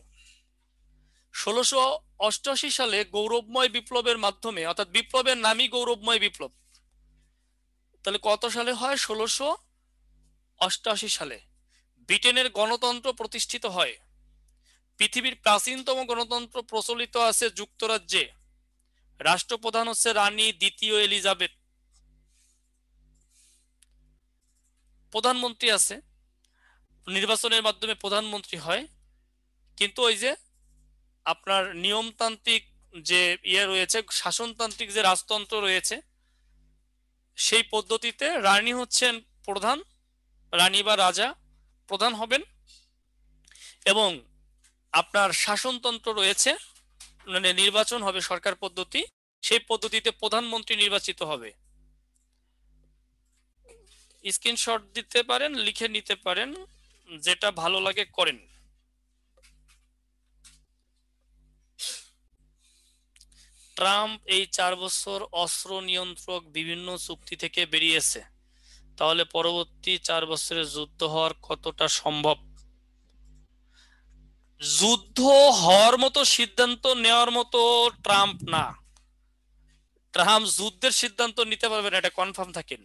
[SPEAKER 2] 1688 সালে গৌরবময় বিপ্লবের মাধ্যমে, অর্থাৎ বিপ্লবের নামই গৌরবময় বিপ্লব, তাহলে কত সালে হয়? 1688 সালে ব্রিটেনের গণতন্ত্র প্রতিষ্ঠিত হয়। পৃথিবীর প্রাচীনতম গণতন্ত্র প্রচলিত আছে যুক্তরাজ্যে, রাষ্ট্রপ্রধান হচ্ছে রানী দ্বিতীয় এলিজাবেথ। প্রধানমন্ত্রী আছে, নির্বাচনের মাধ্যমে প্রধানমন্ত্রী হয়। কিন্তু ওই যে আপনার নিয়মতান্ত্রিক যে রয়েছে, শাসনতান্ত্রিক যে রাজতন্ত্র রয়েছে, সেই পদ্ধতিতে রানী হচ্ছেন প্রধান, রানী বা রাজা প্রধান হবেন, এবং আপনার শাসনতন্ত্র রয়েছে, মানে নির্বাচন হবে সরকার পদ্ধতি, সেই পদ্ধতিতে প্রধানমন্ত্রী নির্বাচিত হবে। স্ক্রিনশট দিতে পারেন, লিখে নিতে পারেন, যেটা ভালো লাগে করেন। ট্রাম্প এই 4 বছর অস্ত্র নিয়ন্ত্রক বিভিন্ন চুক্তি থেকে বেরিয়েছে, তাহলে পরবর্তী 4 বছরের যুদ্ধ হওয়ার কতটা সম্ভব? যুদ্ধ হওয়ার মতো সিদ্ধান্ত নেওয়ার মতো ট্রাম্প না। ট্রাম্প যুদ্ধের সিদ্ধান্ত নিতে পারবে না, এটা কনফার্ম থাকেন।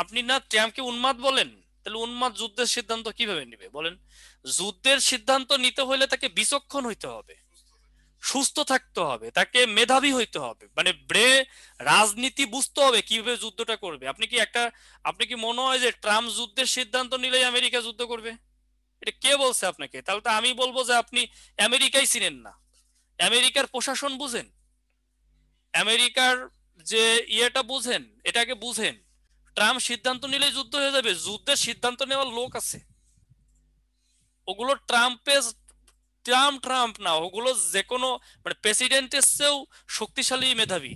[SPEAKER 2] আপনি না ট্রাম্পকে উন্মাদ বলেন, তাহলে উন্মাদ যুদ্ধের সিদ্ধান্ত কিভাবে নেবে বলেন? যুদ্ধের সিদ্ধান্ত নিতে হলে তাকে বিচক্ষণ হইতে হবে, সুস্থ থাকতে হবে, তাকে মেধাবী হইতে হবে, মানে রাজনীতি বুঝতে হবে কিভাবে যুদ্ধটা করবে। আপনি কি মনে হয় যে ট্রাম্প যুদ্ধের সিদ্ধান্ত নিলেই আমেরিকা যুদ্ধ করবে? এটা কে বলছে আপনাকে? তাহলে তো আমি বলবো যে আপনি আমেরিকাই চিনেন না, আমেরিকার প্রশাসন বুঝেন, আমেরিকার যে ইয়েটা বুঝেন, এটাকে বুঝেন। ট্রাম্প সিদ্ধান্ত নিলে যুদ্ধ হয়ে যাবে? যুদ্ধের সিদ্ধান্ত নেওয়ার লোক আছে, ওগুলো ট্রাম্প না, ওগুলো যে কোনো মানে প্রেসিডেন্টের চেয়েও শক্তিশালী মেধাবী,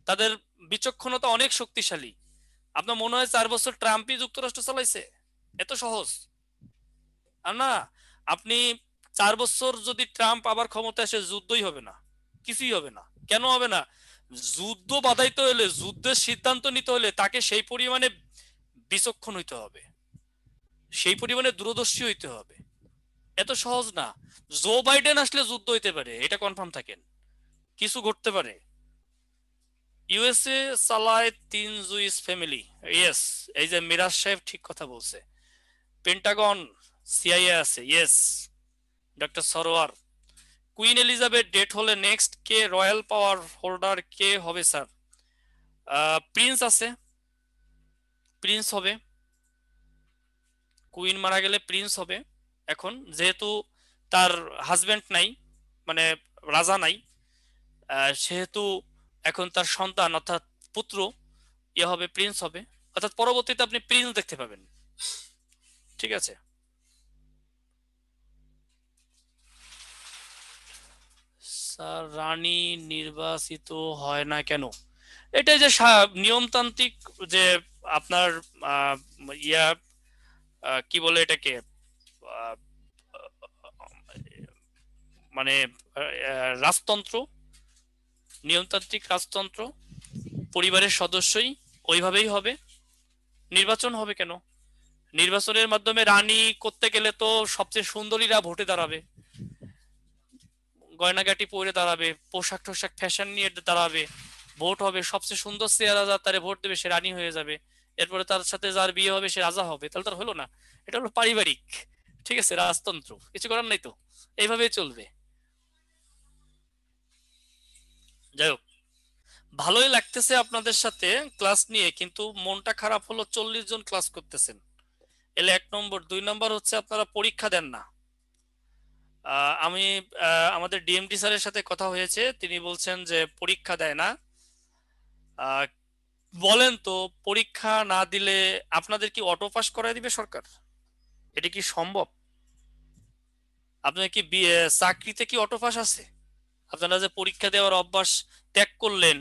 [SPEAKER 2] তাদের বিচক্ষণতা অনেক শক্তিশালী। আপনার মনে হয় 4 বছর ট্রাম্পই যুক্তরাষ্ট্র চালাইছে? এত সহজ আর না। আপনি 4 বছর যদি ট্রাম্প আবার ক্ষমতা আসে, যুদ্ধই হবে না, কিছুই হবে না। কেন হবে না? যুদ্ধ বাধাইতে হলে, যুদ্ধের সিদ্ধান্ত নিতে হলে তাকে সেই পরিমাণে বিচক্ষণ হইতে হবে, সেই পরিমাণে দূরদর্শী হইতে হবে। এত সহজ না। জো বাইডেন আসলে যুদ্ধ হইতে পারে, এটা কনফার্ম থাকেন, কিছু ঘটতে পারে। ইউএসএ চালায় 3 জুইস ফ্যামিলি, ইয়েস, এই যে মিরাজ সাহেব ঠিক কথা বলছে। পেন্টাগন, সিআইএ আছে, yes, doctor Sarwar. Queen Elizabeth dead হলে নেক্সট কে রয়্যাল পাওয়ার হোল্ডার কে হবে স্যার? প্রিন্স আছে, প্রিন্স হবে। কুইন মারা গেলে প্রিন্স হবে। এখন যেহেতু তার হাজবেন্ড নাই, মানে রাজা নাই, সেহেতু এখন তার সন্তান অর্থাৎ পুত্র হবে, প্রিন্স হবে। অর্থাৎ পরবর্তীতে আপনি প্রিন্স দেখতে পাবেন। ঠিক আছে। স্যার রানী নির্বাচিত হয় না কেন? এটাই যে নিয়মতান্ত্রিক, যে আপনার আহ, ইয়া কি বলে এটাকে, আহ, মানে রাজতন্ত্র, নিয়মতান্ত্রিক রাজতন্ত্র, পরিবারের সদস্যই ওইভাবেই হবে। নির্বাচন হবে কেন? নির্বাচনের মাধ্যমে রানী করতে গেলে তো সবচেয়ে সুন্দরীরা ভোটে দাঁড়াবে, গয়নাগাটি পরে দাঁড়াবে, পোশাক টোশাক ফ্যাশন নিয়ে দাঁড়াবে, ভোট হবে, সবচেয়ে সুন্দর চেহারা যার তারে ভোট দেবে সে রানী হয়ে যাবে, এরপরে তার সাথে যার বিয়ে হবে সে রাজা হবে। তাহলে তার হলো না? এটা হলো পারিবারিক, ঠিক আছে, রাজতন্ত্র, কিছু করার নাই তো, এইভাবেই চলবে। যাই হোক, ভালোই লাগতেছে আপনাদের সাথে ক্লাস নিয়ে, কিন্তু মনটা খারাপ হলো 40 জন ক্লাস করতেছেন। এলে 1 নম্বর, 2 নম্বর হচ্ছে আপনারা পরীক্ষা দেন না। আমি আমাদের ডিএমটি স্যারের সাথে কথা হয়েছে, তিনি বলছেন যে পরীক্ষা দেয় না। আহ, বলেন তো, পরীক্ষা না দিলে আপনাদের কি অটো পাস করায় দিবে সরকার? এটা কি সম্ভব? আপনার কি চাকরিতে কি অটো পাস আছে? আপনারা যে পরীক্ষা দেওয়ার অভ্যাস ত্যাগ করলেন,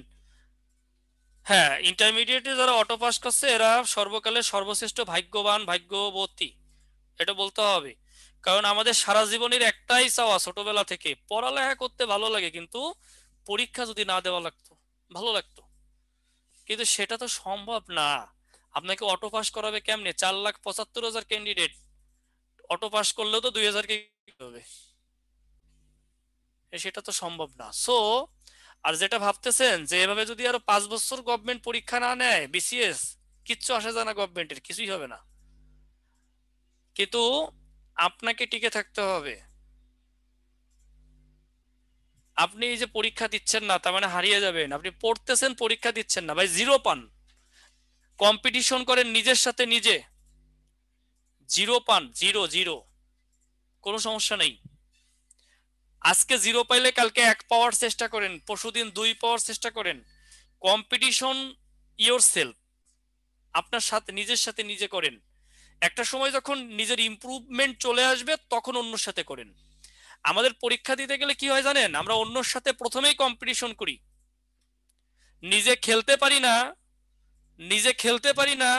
[SPEAKER 2] হ্যাঁ, ইন্টারমিডিয়েটে যারা অটো পাস করছে এরা সর্বকালের সর্বশ্রেষ্ঠ ভাগ্যবান, ভাগ্যবতী, এটা বলতে হবে। কারণ আমাদের সারা জীবনের একটাই চাওয়া, ছোটবেলা থেকে পড়ালেখা করতে ভালো লাগে, কিন্তু পরীক্ষা যদি না দেওয়া লাগতো ভালো লাগতো। কিন্তু সেটা তো সম্ভব না। আপনাকে অটো পাস করাবে কেমনে? 4,75,000 ক্যান্ডিডেট, অটো পাস করলেও তো 2,000 কে হবে, সেটা তো সম্ভব না। সো আর যেটা ভাবতেছেন যে এভাবে যদি আরো 5 বছর গভর্নমেন্ট পরীক্ষা না নেয়, বিসিএস, কিচ্ছু আসে যায় না, গভর্নমেন্টের কিছুই হবে না। কিন্তু আপনাকে টিকে থাকতে হবে। আপনি এই যে পরীক্ষা দিচ্ছেন না তার মানে হারিয়ে যাবেন। আপনি পড়তেছেন, পরীক্ষা দিচ্ছেন না, ভাই জিরো পান। কম্পিটিশন করেন নিজের সাথে নিজে, জিরো পান, জিরো জিরো, কোনো সমস্যা নেই। আজকে জিরো পাইলে কালকে 1 পাওয়ার চেষ্টা করেন, পরশুদিন 2 পাওয়ার চেষ্টা করেন। কম্পিটিশন ইয়োর সেলফ, আপনার সাথে নিজের সাথে নিজে করেন। একটা সময় যখন নিজের ইমপ্রুভমেন্ট চলে আসবে তখন অন্যর সাথে করেন। আমাদের পরীক্ষা দিতে গেলে কি হয় জানেন? আমরা অন্যর সাথে প্রথমেই কম্পিটিশন করি, নিজে খেলতে পারি না, নিজে খেলতে পারি না,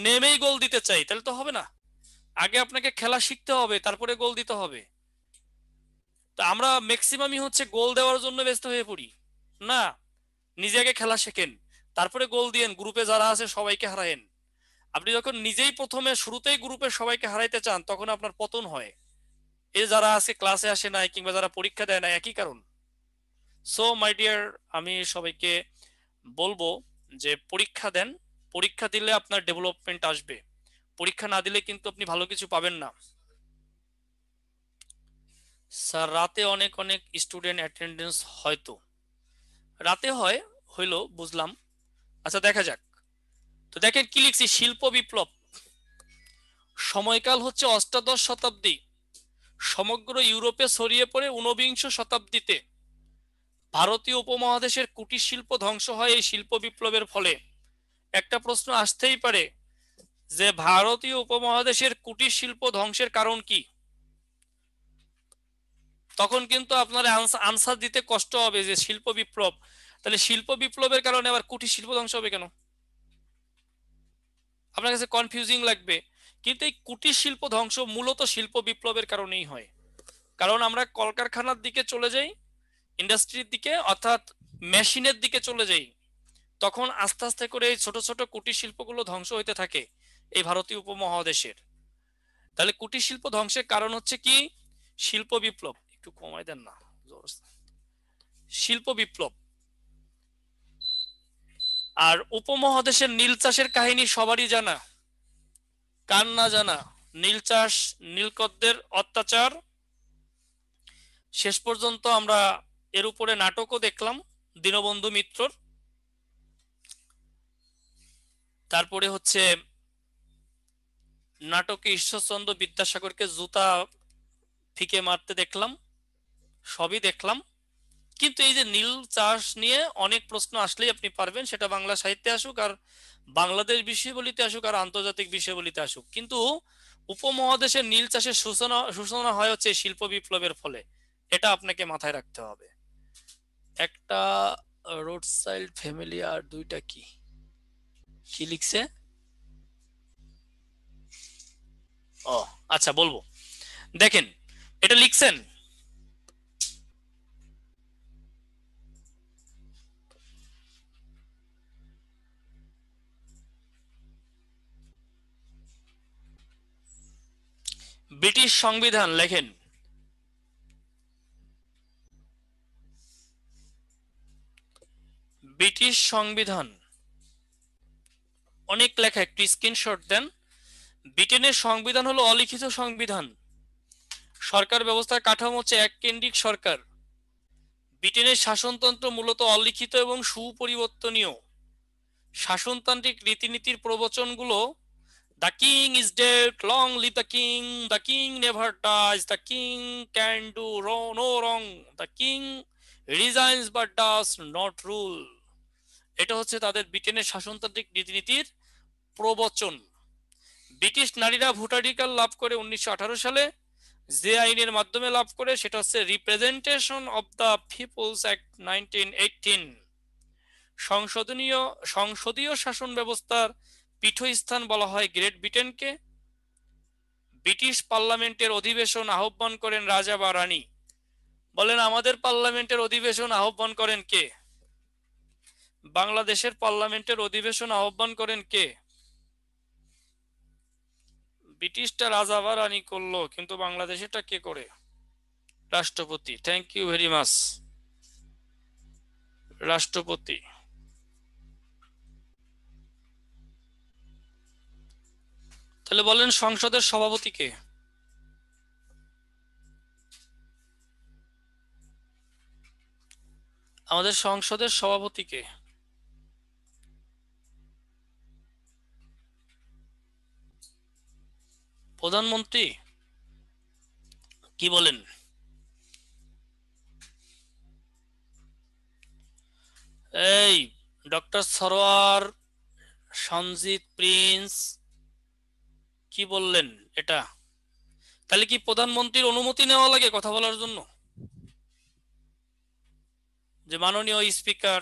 [SPEAKER 2] নেমেই গোল দিতে চাই, তাহলে তো হবে না। আগে আপনাকে খেলা শিখতে হবে, তারপরে গোল দিতে হবে। তো আমরা ম্যাক্সিমামই হচ্ছে গোল দেওয়ার জন্য ব্যস্ত হয়ে পড়ি। না, নিজে আগে খেলা শেখেন, তারপরে গোল দিয়েন, গ্রুপে যারা আছে সবাইকে হারায়েন। আপনি যখন নিজেই প্রথমে শুরুতেই গ্রুপে সবাইকে হারাইতে চান তখন আপনার পতন হয়। এই যারা আছে ক্লাসে আসে নাই কিংবা যারা পরীক্ষা দেয় না, একই কারণ। সো মাই ডিয়ার, আমি সবাইকে বলবো যে পরীক্ষা দেন, পরীক্ষা দিলে আপনার ডেভেলপমেন্ট আসবে, পরীক্ষা না দিলে কিন্তু আপনি ভালো কিছু পাবেন না। স্যার রাতে অনেক অনেক স্টুডেন্ট অ্যাটেন্ডেন্স হয়তো রাতে হয়, হইলো বুঝলাম। আচ্ছা দেখা যাক। তো দেখেন কি লিখছি, শিল্প বিপ্লব সময়কাল হচ্ছে অষ্টাদশ শতাব্দী, সমগ্র ইউরোপে ছড়িয়ে পড়ে ঊনবিংশ শতাব্দীতে। ভারতীয় উপমহাদেশের কুটির শিল্প ধ্বংস হয় এই শিল্প বিপ্লবের ফলে। একটা প্রশ্ন আসতেই পারে যে ভারতীয় উপমহাদেশের কুটির শিল্প ধ্বংসের কারণ কি? তখন কিন্তু আপনার আনসার দিতে কষ্ট হবে যে শিল্প বিপ্লব, তাহলে শিল্প বিপ্লবের কারণে আবার কুটির শিল্প ধ্বংস হবে কেন? আপনার কাছে কনফিউজিং লাগবে, কিন্তু এই কুটির শিল্প ধ্বংস মূলত শিল্প বিপ্লবের কারণেই হয়। কারণ আমরা কলকারখানার দিকে চলে যাই, ইন্ডাস্ট্রির দিকে, অর্থাৎ মেশিনের দিকে চলে যাই, তখন আস্তে আস্তে করে এই ছোট ছোট কুটির শিল্পগুলো ধ্বংস হইতে থাকে এই ভারতীয় উপমহাদেশের। তাহলে কুটির শিল্প ধ্বংসের কারণ হচ্ছে কি? শিল্প বিপ্লব। একটু কমাই দেন না, শিল্প বিপ্লব। আর উপমহাদেশের নীল চাষের কাহিনী সবারই জানা, কার না জানা? নীল চাষ, নীলকরদের অত্যাচার, শেষ পর্যন্ত আমরা এর উপরে নাটকও দেখলাম দীনবন্ধু মিত্রর। তারপরে হচ্ছে নাটকে ঈশ্বরচন্দ্র বিদ্যাসাগরকে জুতা ফিকে মারতে দেখলাম, সবই দেখলাম। কিন্তু এই যে নীল চাষ নিয়ে অনেক প্রশ্ন আসলেই আপনি পারবেন, সেটা বাংলা সাহিত্যে আসুক আর বাংলাদেশ বিষয়াবলিতে আসুক আর আন্তর্জাতিক বিষয়াবলিতে আসুক, কিন্তু উপমহাদেশের নীল চাষের সূচনা হয় হচ্ছে শিল্প বিপ্লবের ফলে। এটা আপনাকে মাথায় রাখতে হবে। একটা রোড সাইড ফ্যামিলি আর দুইটা কি কি লিখছে? ও আচ্ছা, বলবো। দেখেন এটা লিখছেন, ব্রিটিশ সংবিধান লেখেন, ব্রিটিশ সংবিধান অনেক লেখা, একটু স্ক্রিনশট দেন। ব্রিটেনের সংবিধান হলো অলিখিত সংবিধান, সরকার ব্যবস্থার কাঠামো হচ্ছে এক কেন্দ্রিক সরকার। ব্রিটেনের শাসনতন্ত্র মূলত অলিখিত এবং সুপরিবর্তনীয়। শাসনতান্ত্রিক রীতিনীতির প্রবচনগুলো the king is dead, long live the king, the king never dies, the king can do no wrong, the king resigns but does not rule. এটা হচ্ছে তাদের ব্রিটেনের শাসনতান্ত্রিক রীতিনীতির প্রবচন। ব্রিটিশ নারীরা ভোটাধিকার লাভ করে 1918 সালে, যে আইনের মাধ্যমে লাভ করে সেটা হচ্ছে representation of the people's act 1918। সংসদীয় শাসন ব্যবস্থার পীঠস্থান বলা হয় গ্রেট ব্রিটেনকে। ব্রিটিশ পার্লামেন্টের অধিবেশন আহ্বান করেন রাজা বা রানী। বলেন আমাদের পার্লামেন্টের অধিবেশন আহ্বান করেন কে? বাংলাদেশের পার্লামেন্টের অধিবেশন আহ্বান করেন কে? ব্রিটিশটা রাজা বা রানী করলো, কিন্তু বাংলাদেশেরটা কে করে? রাষ্ট্রপতি। থ্যাংক ইউ ভেরি মাচ, রাষ্ট্রপতি। তাহলে বলেন সংসদের সভাপতি কে? আমাদের সংসদের সভাপতি কে? প্রধানমন্ত্রী। কি বলেন? এই ডক্টর সরোয়ার, সঞ্জিত প্রিন্স, কি বললেন এটা? তাহলে কি প্রধানমন্ত্রীর অনুমতি নেওয়া লাগে কথা বলার জন্য? যে মাননীয় স্পিকার,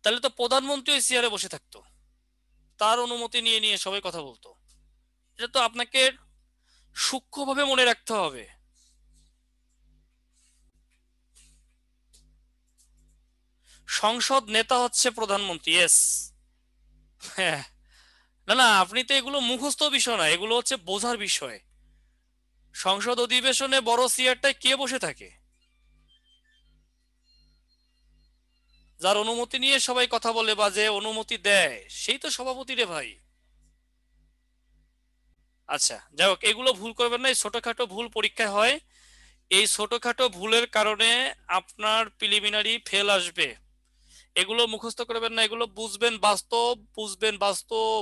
[SPEAKER 2] তাহলে তো প্রধানমন্ত্রী ওই চেয়ারে বসে থাকতো, তার অনুমতি নিয়ে নিয়ে সবাই কথা বলতো। এটা তো আপনাকে সূক্ষ্মভাবে মনে রাখতে হবে। সংসদ নেতা হচ্ছে প্রধানমন্ত্রী। ইয়েস। হ্যাঁ। না না, আপনি তো এগুলো মুখস্থ বিষয় না, এগুলো হচ্ছে বোঝার বিষয়। সংসদ অধিবেশনে বড় চেয়ারটায় কে বসে থাকে? যার অনুমতি নিয়ে সবাই কথা বলে বা যে অনুমতি দেয় সেই তো সভাপতি রে ভাই। আচ্ছা যাই হোক, এগুলো ভুল করবেন না, এই ছোটখাটো ভুল পরীক্ষায় হয়। এই ছোটখাটো ভুলের কারণে আপনার প্রিলিমিনারি ফেল আসবে। এগুলো মুখস্থ করবেন না, এগুলো বুঝবেন বাস্তব, বুঝবেন বাস্তব,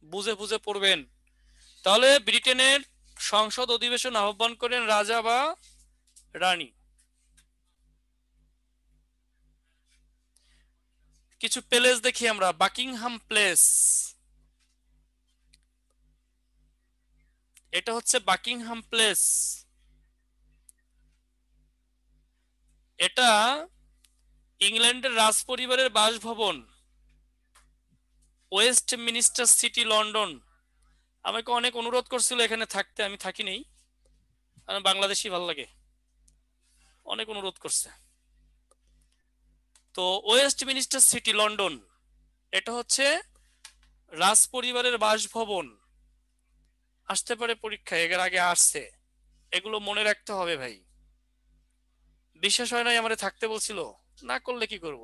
[SPEAKER 2] বুঝে বুঝে পড়বেন। তাহলে ব্রিটেনের সংসদ অধিবেশন আহ্বান করেন রাজা বা রানী। কিছু প্লেস দেখি আমরা। বাকিংহাম প্লেস, এটা হচ্ছে বাকিংহাম প্লেস। এটা ইংল্যান্ডের রাজ পরিবারের বাসভবন। West minister city, London. আমাকে অনেক অনুরোধ করছিল এখানে থাকতে, আমি থাকি নেই, আমার বাংলাদেশি ভালো লাগে, অনেক অনুরোধ করছে। তো ওয়েস্ট মিনিস্টার সিটি, লন্ডন, এটা হচ্ছে রাজ পরিবারের বাসভবন। আসতে পারে পরীক্ষায়, এর আগে আসছে। এগুলো মনে রাখতে হবে ভাই। বিশ্বাস হয় নাই আমারে থাকতে বলছিল, না করলে কি করব?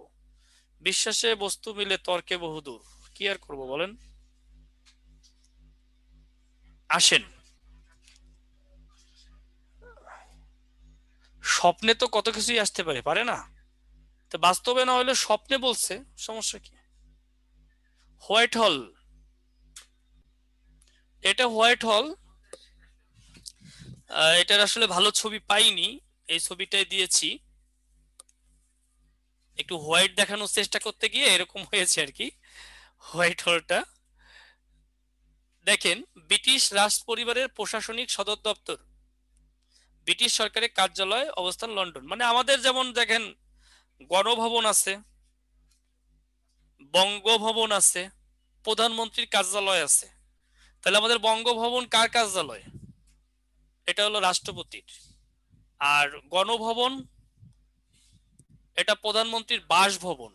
[SPEAKER 2] বিশ্বাসে বস্তু মিলে তর্কে বহুদূর, কি আর করব বলেন। আসেন। স্বপ্নে তো কত কিছুই আসতে পারে, পারে না? তো বাস্তবে না হলে স্বপ্নে বলছে, সমস্যা কি? হোয়াইট হল, এটা হোয়াইট হল। এটার আসলে ভালো ছবি পাইনি, এই ছবিটাই দিয়েছি। একটু হোয়াইট দেখানোর চেষ্টা করতে গিয়ে এরকম হয়েছে আর কি। হোয়াইট হলটা দেখেন, ব্রিটিশ রাজ পরিবারের প্রশাসনিক সদর দপ্তর, ব্রিটিশ সরকারের কার্যালয় অবস্থান লন্ডন। মানে আমাদের যেমন দেখেন গণভবন আছে, বঙ্গভবন আছে, প্রধানমন্ত্রীর কার্যালয় আছে। তাহলে আমাদের বঙ্গভবন কার কার্যালয়? এটা হলো রাষ্ট্রপতির। আর গণভবন, এটা প্রধানমন্ত্রীর বাসভবন।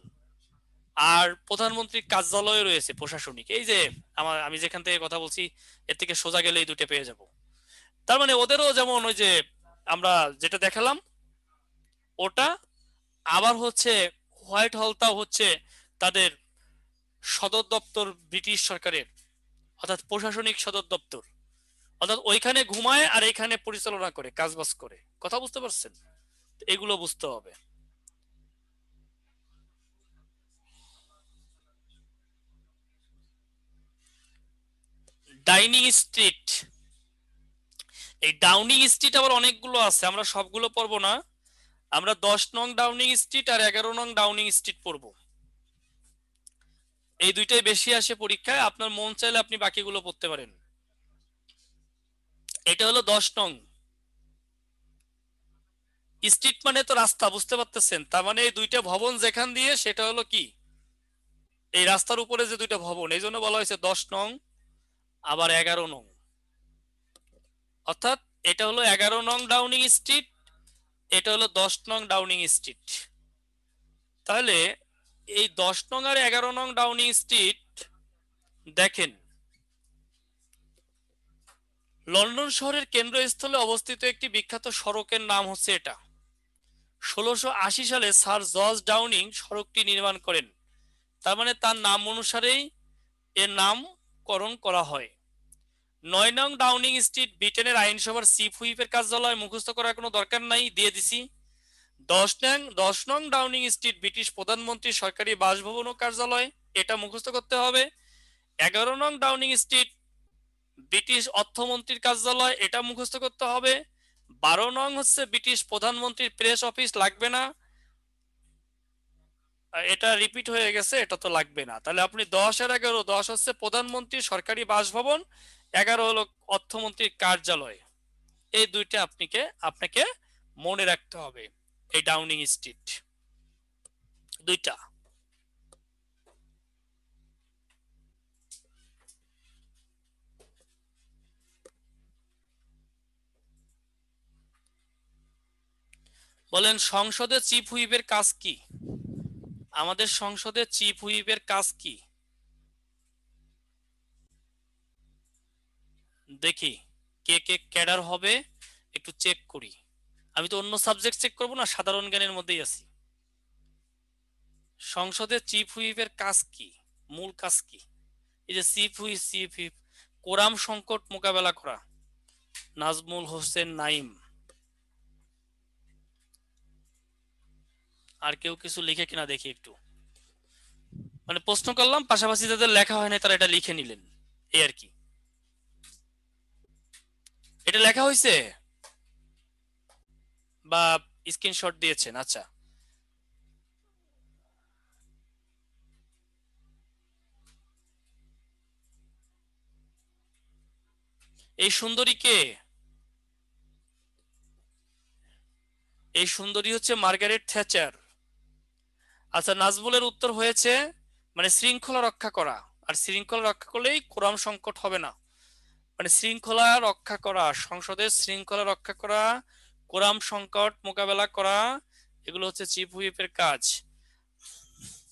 [SPEAKER 2] আর প্রধানমন্ত্রীর কার্যালয় রয়েছে প্রশাসনিক, এই যে আমি যেখান থেকে কথা বলছি এর থেকে সোজা গেলে এই দুটো পেয়ে যাব। তার মানে ওদেরও যেমন ওই যে আমরা যেটা দেখালাম ওটা, আবার হচ্ছে হোয়াইট হলটাও হচ্ছে তাদের সদর দপ্তর ব্রিটিশ সরকারের, অর্থাৎ প্রশাসনিক সদর দপ্তর। অর্থাৎ ওইখানে ঘুমায় আর এখানে পরিচালনা করে, কাজবাজ করে। কথা বুঝতে পারছেন? এগুলো বুঝতে হবে। ডাইনিং স্ট্রিট, এই ডাউনিং স্ট্রিট আবার অনেকগুলো আছে, আমরা সবগুলো পড়বো না। আমরা 10 নং ডাউনিং স্ট্রিট আর 11 নং ডাউনিং স্ট্রিট পড়বো। এই দুইটাই বেশি আসে পরীক্ষায়, আপনার মন চাইলে আপনি বাকিগুলো পড়তে পারেন। এটা হলো 10 নং স্ট্রিট, মানে তো রাস্তা, বুঝতে পারতেছেন? তার মানে এই দুইটা ভবন যেখান দিয়ে, সেটা হলো কি, এই রাস্তার উপরে যে দুইটা ভবন, এই জন্য বলা হয়েছে 10 নং, আবার 11 নং। অর্থাৎ এটা হলো 11 নং ডাউনিং স্ট্রিট, এটা হলো 10 নং ডাউনিং স্ট্রিট। তাহলে এই 10 নং আর 11 নং ডাউনিং স্ট্রিট দেখেন, লন্ডন শহরের কেন্দ্রস্থলে অবস্থিত একটি বিখ্যাত সড়কের নাম হচ্ছে এটা। 1680 সালে স্যার জর্জ ডাউনিং সড়কটি নির্মাণ করেন। তার মানে তার নাম অনুসারেই এর নামকরণ করা হয়। 9 নং ডাউনিং স্ট্রিট ব্রিটেনের আইনসভার চিফ হুইপের কার্যালয়, মুখস্থ করার কোনো দরকার নাই, দিয়ে দিছি। 10 নং ডাউনিং স্ট্রিট ব্রিটিশ প্রধানমন্ত্রীর সরকারি বাসভবন ও কার্যালয়, এটা মুখস্থ করতে হবে। 11 নং ডাউনিং স্ট্রিট ব্রিটিশ অর্থমন্ত্রীর কার্যালয়, এটা মুখস্থ করতে হবে। 12 নং হচ্ছে ব্রিটিশ প্রধানমন্ত্রীর প্রেস অফিস, লাগবে না। এটা রিপিট হয়ে গেছে, এটা তো লাগবে না। তাহলে আপনি 10 আর 11, 10 হচ্ছে প্রধানমন্ত্রীর সরকারি বাসভবন, 11 হলো অর্থমন্ত্রীর কার্যালয়। এই দুইটা আপনাকে মনে রাখতে হবে। এই ডাউনিং স্ট্রিট দুইটা। বলেন সংসদে চিফ হুইপের কাজ কি? আমাদের সংসদে চিফ হুইপের কাজ কি? দেখি কে কে ক্যাডার হবে, একটু চেক করি। আমি তো অন্য সাবজেক্ট চেক করবো না, সাধারণ জ্ঞানের মধ্যেই আছি। সংসদে চিফ হুইপের কাজ কি, মূল কাজ কি? এই যে চিফ হুইপ কোরাম সংকট মোকাবেলা করা, নাজমুল হোসেন নাইম। আর কেউ কিছু লিখে কিনা দেখি একটু, মানে প্রশ্ন করলাম, পাশাপাশি যাদের লেখা হয় না তারা এটা লিখে নিলেন, এই আর কি। এটা লেখা হয়েছে বা স্ক্রিনশট দিয়েছেন? আচ্ছা, এই সুন্দরী কে? এই সুন্দরী হচ্ছে মার্গারেট থ্যাচার। আচ্ছা, নাজমুলের উত্তর হয়েছে মানে শৃঙ্খলা রক্ষা করা। আর শৃঙ্খলা রক্ষা করলেই কোরাম সংকট হবে না। মানে শৃঙ্খলা রক্ষা করা, সংসদের শৃঙ্খলা রক্ষা করা, কোরাম সংকট মোকাবেলা করা, এগুলো হচ্ছে চিফ হুইপের কাজ।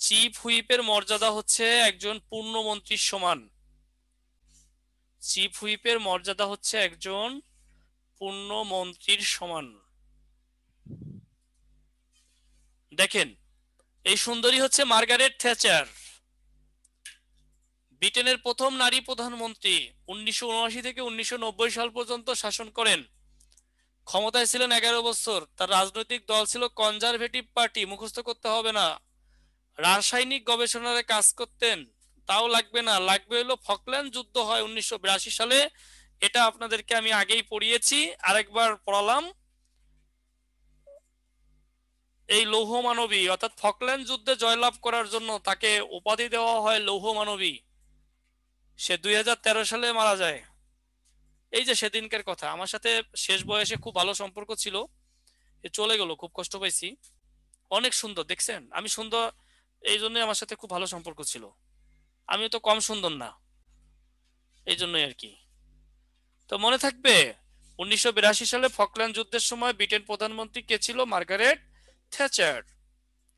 [SPEAKER 2] চিফ হুইপের মর্যাদা হচ্ছে একজন পূর্ণমন্ত্রীর সমান। চিফ হুইপের মর্যাদা হচ্ছে একজন পূর্ণমন্ত্রীর সমান। দেখেন, এই সুন্দরী হচ্ছে মার্গারেট থ্যাচার, ব্রিটেনের প্রথম নারী প্রধানমন্ত্রী। 1979 থেকে 1990 সাল পর্যন্ত শাসন করেন। ক্ষমতায় ছিলেন 11 বছর। তার রাজনৈতিক দল ছিল কনজারভেটিভ পার্টি, মুখস্থ করতে হবে না। রাসায়নিক গবেষণার কাজ করতেন, তাও লাগবে না, লাগবে হলো ফকল্যান্ড যুদ্ধ হয় 1982 সালে। এটা আপনাদেরকে আমি আগেই পড়িয়েছি, আরেকবার পড়ালাম। এই লৌহ মানবী অর্থাৎ ফকল্যান্ড যুদ্ধে জয়লাভ করার জন্য তাকে উপাধি দেওয়া হয় লৌহ মানবী। সে 2013 সালে মারা যায়। এই যে সেদিনকার কথা, আমার সাথে শেষ বয়সে খুব ভালো সম্পর্ক ছিল, এ চলে গেল, খুব কষ্ট পাইছি। অনেক সুন্দর, দেখছেন আমি সুন্দর, এই জন্যই আমার সাথে খুব ভালো সম্পর্ক ছিল। আমিও তো কম সুন্দর না, এই জন্যই আর কি। তো মনে থাকবে, 1982 সালে ফকল্যান্ড যুদ্ধের সময় ব্রিটেন প্রধানমন্ত্রী কে ছিল? Margaret Thatcher.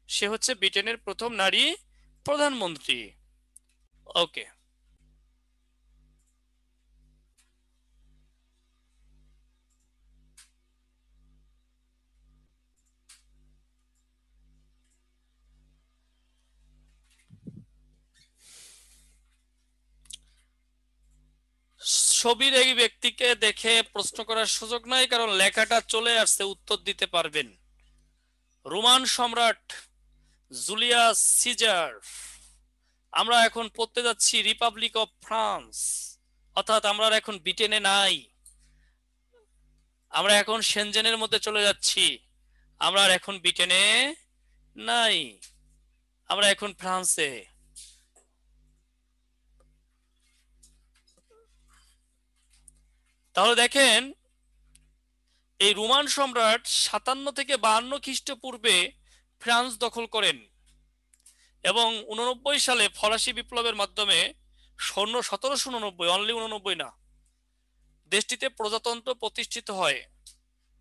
[SPEAKER 2] সে হচ্ছে ব্রিটেনের প্রথম নারী প্রধানমন্ত্রী। ওকে। ছবির এই ব্যক্তিকে দেখে প্রশ্ন করার সুযোগ নাই, কারণ লেখাটা চলে আসছে, উত্তর দিতে পারবেন। রোমান সম্রাট জুলিয়াস সিজার। আমরা এখন পড়তে যাচ্ছি রিপাবলিক অফ ফ্রান্স, অর্থাৎ আমরা এখন ব্রিটেনে নাই, আমরা এখন সেনজেনের মধ্যে চলে যাচ্ছি। আমরা আর এখন ব্রিটেনে নাই, আমরা এখন ফ্রান্সে। তাহলে দেখেন, এই রোমান সম্রাট 57 থেকে 52 খ্রিস্টপূর্বে ফ্রান্স দখল করেন এবং 89 সালে ফরাসি বিপ্লবের মাধ্যমে 1789, অনলি 89 না, দেশটিতে প্রজাতন্ত্র প্রতিষ্ঠিত হয়।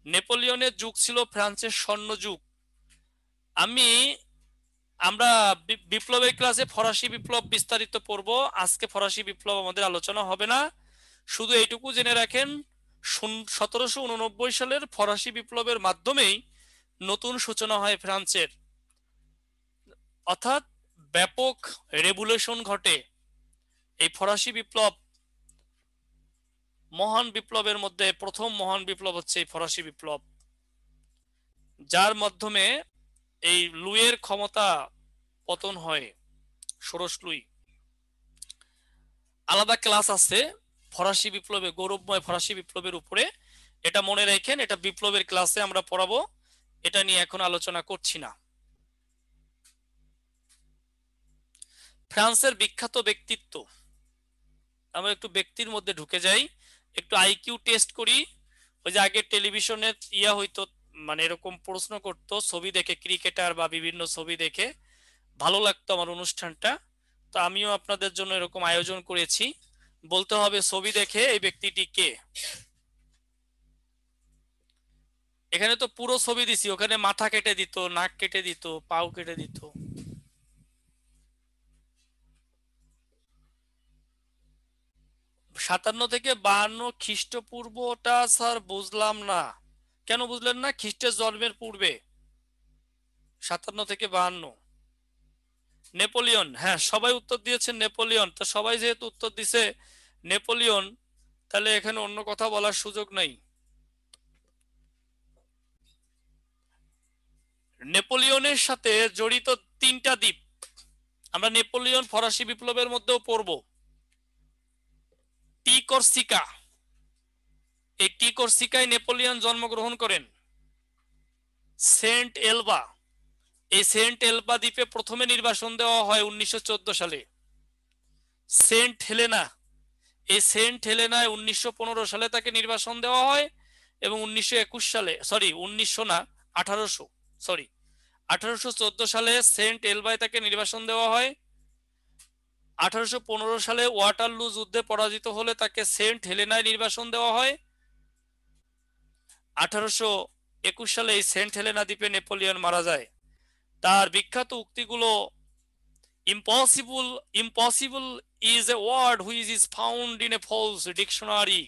[SPEAKER 2] নেপোলিয়নের যুগ ছিল ফ্রান্সের স্বর্ণ যুগ। আমি আমরা বিপ্লবের ক্লাসে ফরাসি বিপ্লব বিস্তারিত পড়ব, আজকে ফরাসি বিপ্লব আমাদের আলোচনা হবে না। শুধু এইটুকু জেনে রাখেন, 1789 সালের ফরাসি বিপ্লবের মাধ্যমেই নতুন সূচনা হয় ফ্রান্সের, অর্থাৎ ব্যাপক রেভুলেশন ঘটে। এই ফরাসি বিপ্লব মহান বিপ্লবের মধ্যে প্রথম মহান বিপ্লব হচ্ছে এই ফরাসি বিপ্লব, যার মাধ্যমে এই লুইয়ের ক্ষমতা পতন হয়, ষোড়শ লুই। আলাদা ক্লাস আছে ফরাসি বিপ্লবে, গৌরবময় ফরাসি বিপ্লবের উপরে, এটা মনে রাখেন, এটা বিপ্লবের ক্লাসে আমরা পড়াবো, এটা নিয়ে এখন আলোচনা করছি না। ফ্রান্সের বিখ্যাত ব্যক্তিত্ব, আমরা একটু ব্যক্তির মধ্যে ঢুকে যাই, একটু আইকিউ টেস্ট করি। ওই যে আগে টেলিভিশনে ইয়া হইতো, মানে এরকম প্রশ্ন করতো ছবি দেখে, ক্রিকেটার বা বিভিন্ন ছবি দেখে, ভালো লাগতো আমার অনুষ্ঠানটা। তো আমিও আপনাদের জন্য এরকম আয়োজন করেছি, বলতে হবে ছবি দেখে এই ব্যক্তিটি কে। এখানে তো পুরো ছবি দিছি, ওখানে মাথা কেটে দিত, নাক কেটে দিত, পাও কেটে দিত। 57 থেকে 52 খ্রিস্টপূর্বটা স্যার বুঝলাম না। কেন বুঝলেন না? খ্রিস্টের জন্মের পূর্বে 57 থেকে 52। নেপোলিয়ন, হ্যাঁ সবাই উত্তর দিয়েছেন নেপোলিয়ন। তো সবাই যেহেতু উত্তর দিছে নেপোলিয়ন, তাহলে এখানে অন্য কথা বলার সুযোগ নাই। নেপোলিয়নের সাথে জড়িত 3টা দ্বীপ আমরা নেপোলিয়ন ফরাসি বিপ্লবের মধ্যেও পড়ব। টি কর্সিকা, এই টি কর্সিকায় নেপোলিয়ন জন্মগ্রহণ করেন। সেন্ট এলবা, এই সেন্ট এলবা দ্বীপে প্রথমে নির্বাসন দেওয়া হয় 1914 সালে। সেন্ট হেলেনা, এই সেন্ট হেলেনায় 1915 সালে তাকে নির্বাসন দেওয়া হয় এবং 1921 সালে, সরি 1900 না 1800, সরি 1814 সালে সেন্ট এলবায় তাকে নির্বাসন দেওয়া হয়। 1815 সালে ওয়াটারলু যুদ্ধে পরাজিত হলে তাকে সেন্ট হেলেনায় নির্বাসন দেওয়া হয়। 1821 সালে এই সেন্ট হেলেনা দ্বীপে নেপোলিয়ন মারা যায়। তার বিখ্যাত উক্তিগুলো, impossible impossible is a word which is found in a fool's dictionary,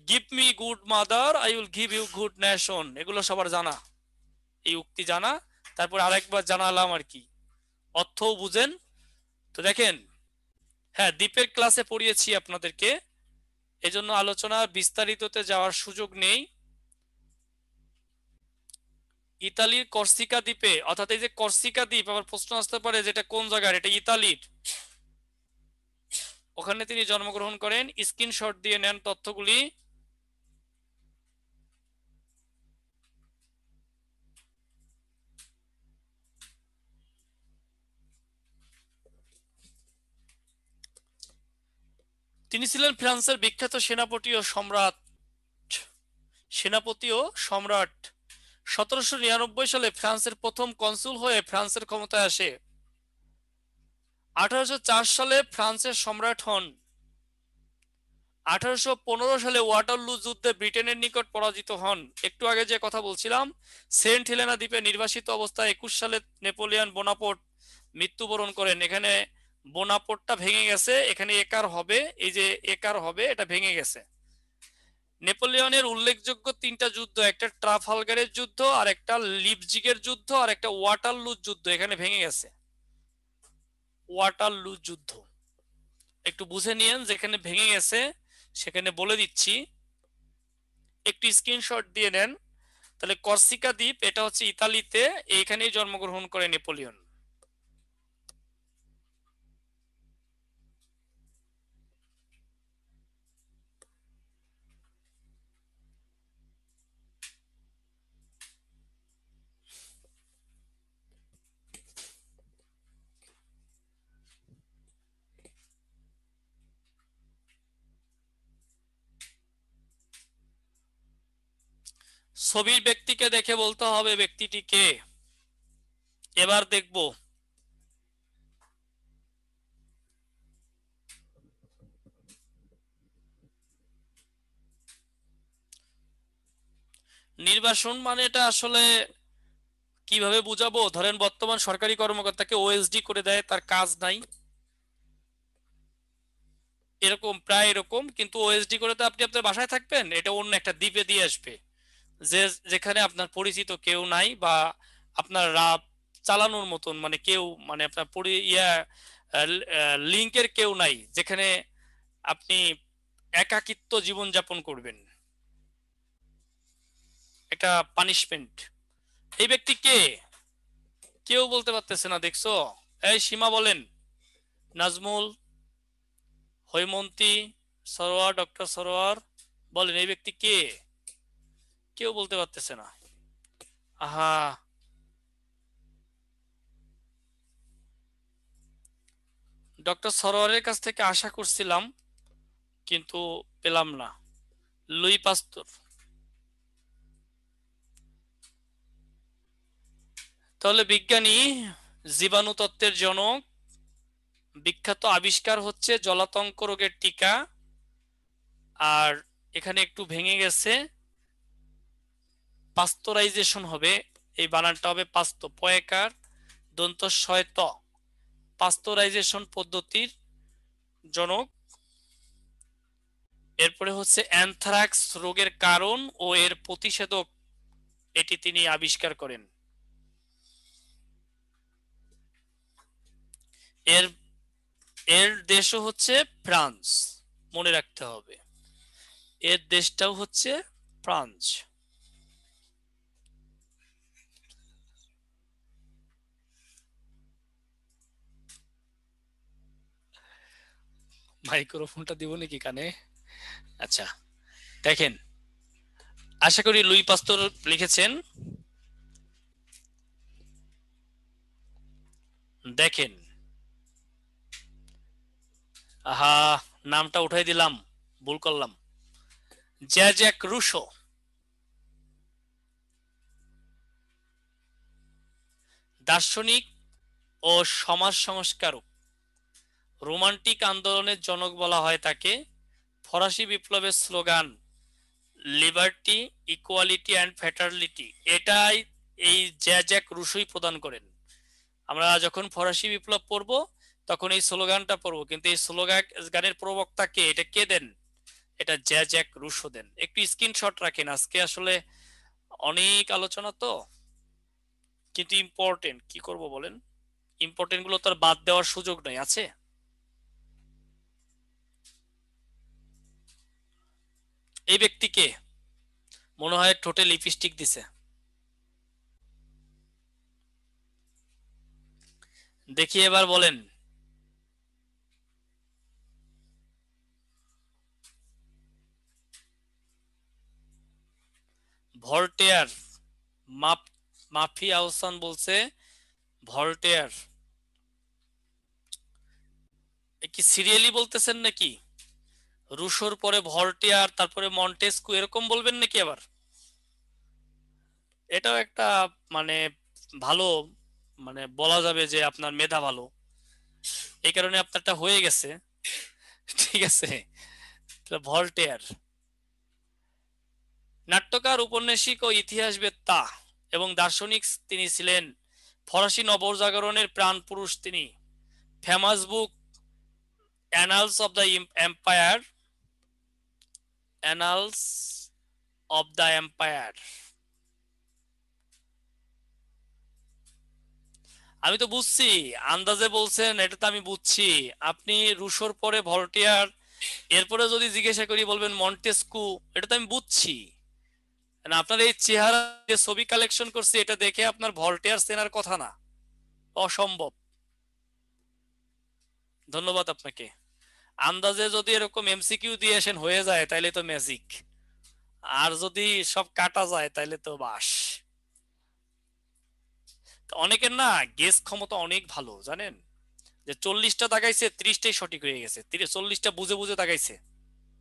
[SPEAKER 2] give me good mother I will give you good nation. এগুলো সবার জানা, এই উক্তি জানা। তারপর আরেকবার জানালাম আর কি, অর্থও বুঝেন। তো দেখেন, হ্যাঁ দ্বীপের ক্লাসে পড়িয়েছি আপনাদেরকে, এজন্য আলোচনা বিস্তারিততে যাওয়ার সুযোগ নেই। ইতালির কর্সিকা দ্বীপে, অর্থাৎ এই যে কর্সিকা দ্বীপ, আবার প্রশ্ন আসতে পারে যেটা কোন জায়গার, এটা ইতালির, ওখানে তিনি জন্মগ্রহণ করেন। স্ক্রিনশট দিয়ে নেন তথ্যগুলি। তিনি ছিলেন ফ্রান্সের বিখ্যাত সেনাপতি ও সম্রাট। 1799 সালে ফ্রান্সের প্রথম কনসুল হয়ে ফ্রান্সের ক্ষমতায় আসে। 1804 সালে ফ্রান্সের সম্রাট হন। 1815 সালে ওয়াটারলু যুদ্ধে ব্রিটেনের নিকট পরাজিত হন। একটু আগে যে কথা বলছিলাম, সেন্ট হেলেনা দ্বীপে নির্বাসিত অবস্থায় 21 সালে নেপোলিয়ন বোনাপার্ট মৃত্যুবরণ করেন। এখানে বোনাপার্টটা ভেঙে গেছে, এখানে একার হবে, এই যে একার হবে, এটা ভেঙে গেছে। নেপোলিয়নের উল্লেখযোগ্য 3টা যুদ্ধ, একটা ট্রাফালগারের যুদ্ধ, আর একটা লিপজিগের যুদ্ধ, আর একটা ওয়াটারলু যুদ্ধ, এখানে ভেঙে গেছে। ওয়াটারলু যুদ্ধ একটু বুঝে নিয়েন, যেখানে ভেঙে গেছে সেখানে বলে দিচ্ছি, একটু স্ক্রিনশট দিয়ে নেন। তাহলে কর্সিকা দ্বীপ, এটা হচ্ছে ইতালিতে, এইখানেই জন্মগ্রহণ করে নেপোলিয়ন। ছবির ব্যক্তিকে দেখে বলতে হবে ব্যক্তিটি কে। এবার দেখব নির্বাসন মানে এটা আসলে কিভাবে বুঝাবো। ধরেন বর্তমান সরকারি কর্মকর্তাকে ওএসডি করে দেয়, তার কাজ নাই, এরকম প্রায় এরকম। কিন্তু ওএসডি করে তো আপনি আপনার বাসায় থাকবেন, এটা অন্য একটা দ্বীপে দিয়ে আসবে, যে যেখানে আপনার পরিচিত কেউ নাই, বা আপনার রাব চালানোর মতন মানে কেউ, মানে আপনার লিঙ্কের কেউ নাই, যেখানে আপনি একাকিত্ব জীবন যাপন করবেন, একটা পানিশমেন্ট। এই ব্যক্তি কে? কেউ বলতে পারতেছে না, দেখছো? এই সীমা বলেন, নাজমুল, হৈমন্তী, সরোয়ার, ডক্টর সরোয়ার বলেন, এই ব্যক্তি কে? কেউ বলতে পারতেছে না। আহা, ডক্টর সরোয়ারের কাছ থেকে আশা করছিলাম কিন্তু পেলাম না। লুই পাস্তুর। তাহলে বিজ্ঞানী, জীবাণু তত্ত্বের জনক, বিখ্যাত আবিষ্কার হচ্ছে জলাতঙ্ক রোগের টিকা। আর এখানে একটু ভেঙে গেছে, পাস্তরাইজেশন হবে, এই বানানটা হবে পাস্ত, পয়কার দন্ত শয়ত, পাস্তরাইজেশন পদ্ধতির জনক। এরপরে হচ্ছে অ্যানথ্রাক্স রোগের কারণ ও এর প্রতিষেধক, এটি তিনি আবিষ্কার করেন। এর এর দেশও হচ্ছে ফ্রান্স, মনে রাখতে হবে, এর দেশটাও হচ্ছে ফ্রান্স। মাইক্রোফোনটা দিব নাকি কানে? আচ্ছা, দেখেন, আশা করি লুই পাস্তর লিখেছেন। দেখেন, আহা, নামটা উঠাই দিলাম, ভুল করলাম। জ্যাক রুশো, দার্শনিক ও সমাজ সংস্কারক, রোমান্টিক আন্দোলনের জনক বলা হয় তাকে। ফরাসি বিপ্লবের slogan liberty, equality and fraternity, এটাই এই জ্যাক রুশোই প্রদান করেন। আমরা যখন ফরাসি বিপ্লব পড়ব তখন এই স্লোগানটা পড়বো, কিন্তু এই স্লোগান গানের প্রবক্তা কে, এটা কে দেন? এটা জ্যাক রুশো দেন। একটু স্ক্রিনশট রাখেন, আজকে আসলে অনেক আলোচনা তো, কিন্তু ইম্পর্টেন্ট কি করব বলেন, ইম্পর্টেন্ট গুলো তো আর বাদ দেওয়ার সুযোগ নাই, আছে। এই ব্যক্তিকে মনে হয় ঠোঁটে লিপস্টিক দিছে, দেখি এবার বলেন। ভল্টেয়ার। মাফি আহসান বলছে ভল্টেয়ার। কি সিরিয়ালি বলতেছেন নাকি? রুশোর পরে ভল্টেয়ার, তারপরে মন্টেস্কু, এরকম বলবেন নাকি আবার? এটাও একটা মানে ভালো, মানে বলা যাবে যে আপনার মেধা ভালো, এই কারণে আপনারটা হয়ে গেছে। ঠিক আছে, ভল্টেয়ার নাট্যকার, ঔপন্যাসিক ও ইতিহাসবেত্তা এবং দার্শনিক তিনি ছিলেন। ফরাসি নবজাগরণের প্রাণ পুরুষ তিনি। Famous book annals of the empire, annals of the empire. আমি তো বুঝছি, আন্দাজে বলছেন, এটা তো আমি বুঝছি। আপনি রুশোর পরে ভল্টেয়ার, এরপরে যদি জিজ্ঞাসা করি বলবেন মন্টেস্কু, এটা তো আমি বুঝছি। আপনার এই চেহারা, যে ছবি কালেকশন করছি, এটা দেখে আপনার ভল্টেয়ার চেনার কথা না, অসম্ভব। ধন্যবাদ আপনাকে। আন্দাজে যদি এরকম এমসিকিউ দিয়ে আসেন হয়ে যায় তাইলে তো ম্যাজিক, আর যদি সব কাটা যায় তাইলে তো বাস। অনেকের না গেস ক্ষমতা অনেক ভালো, জানেন, যে 40টা দাগাইছে 30টাই সঠিক হয়ে গেছে, 40টা বুঝে বুঝে দাগাইছে,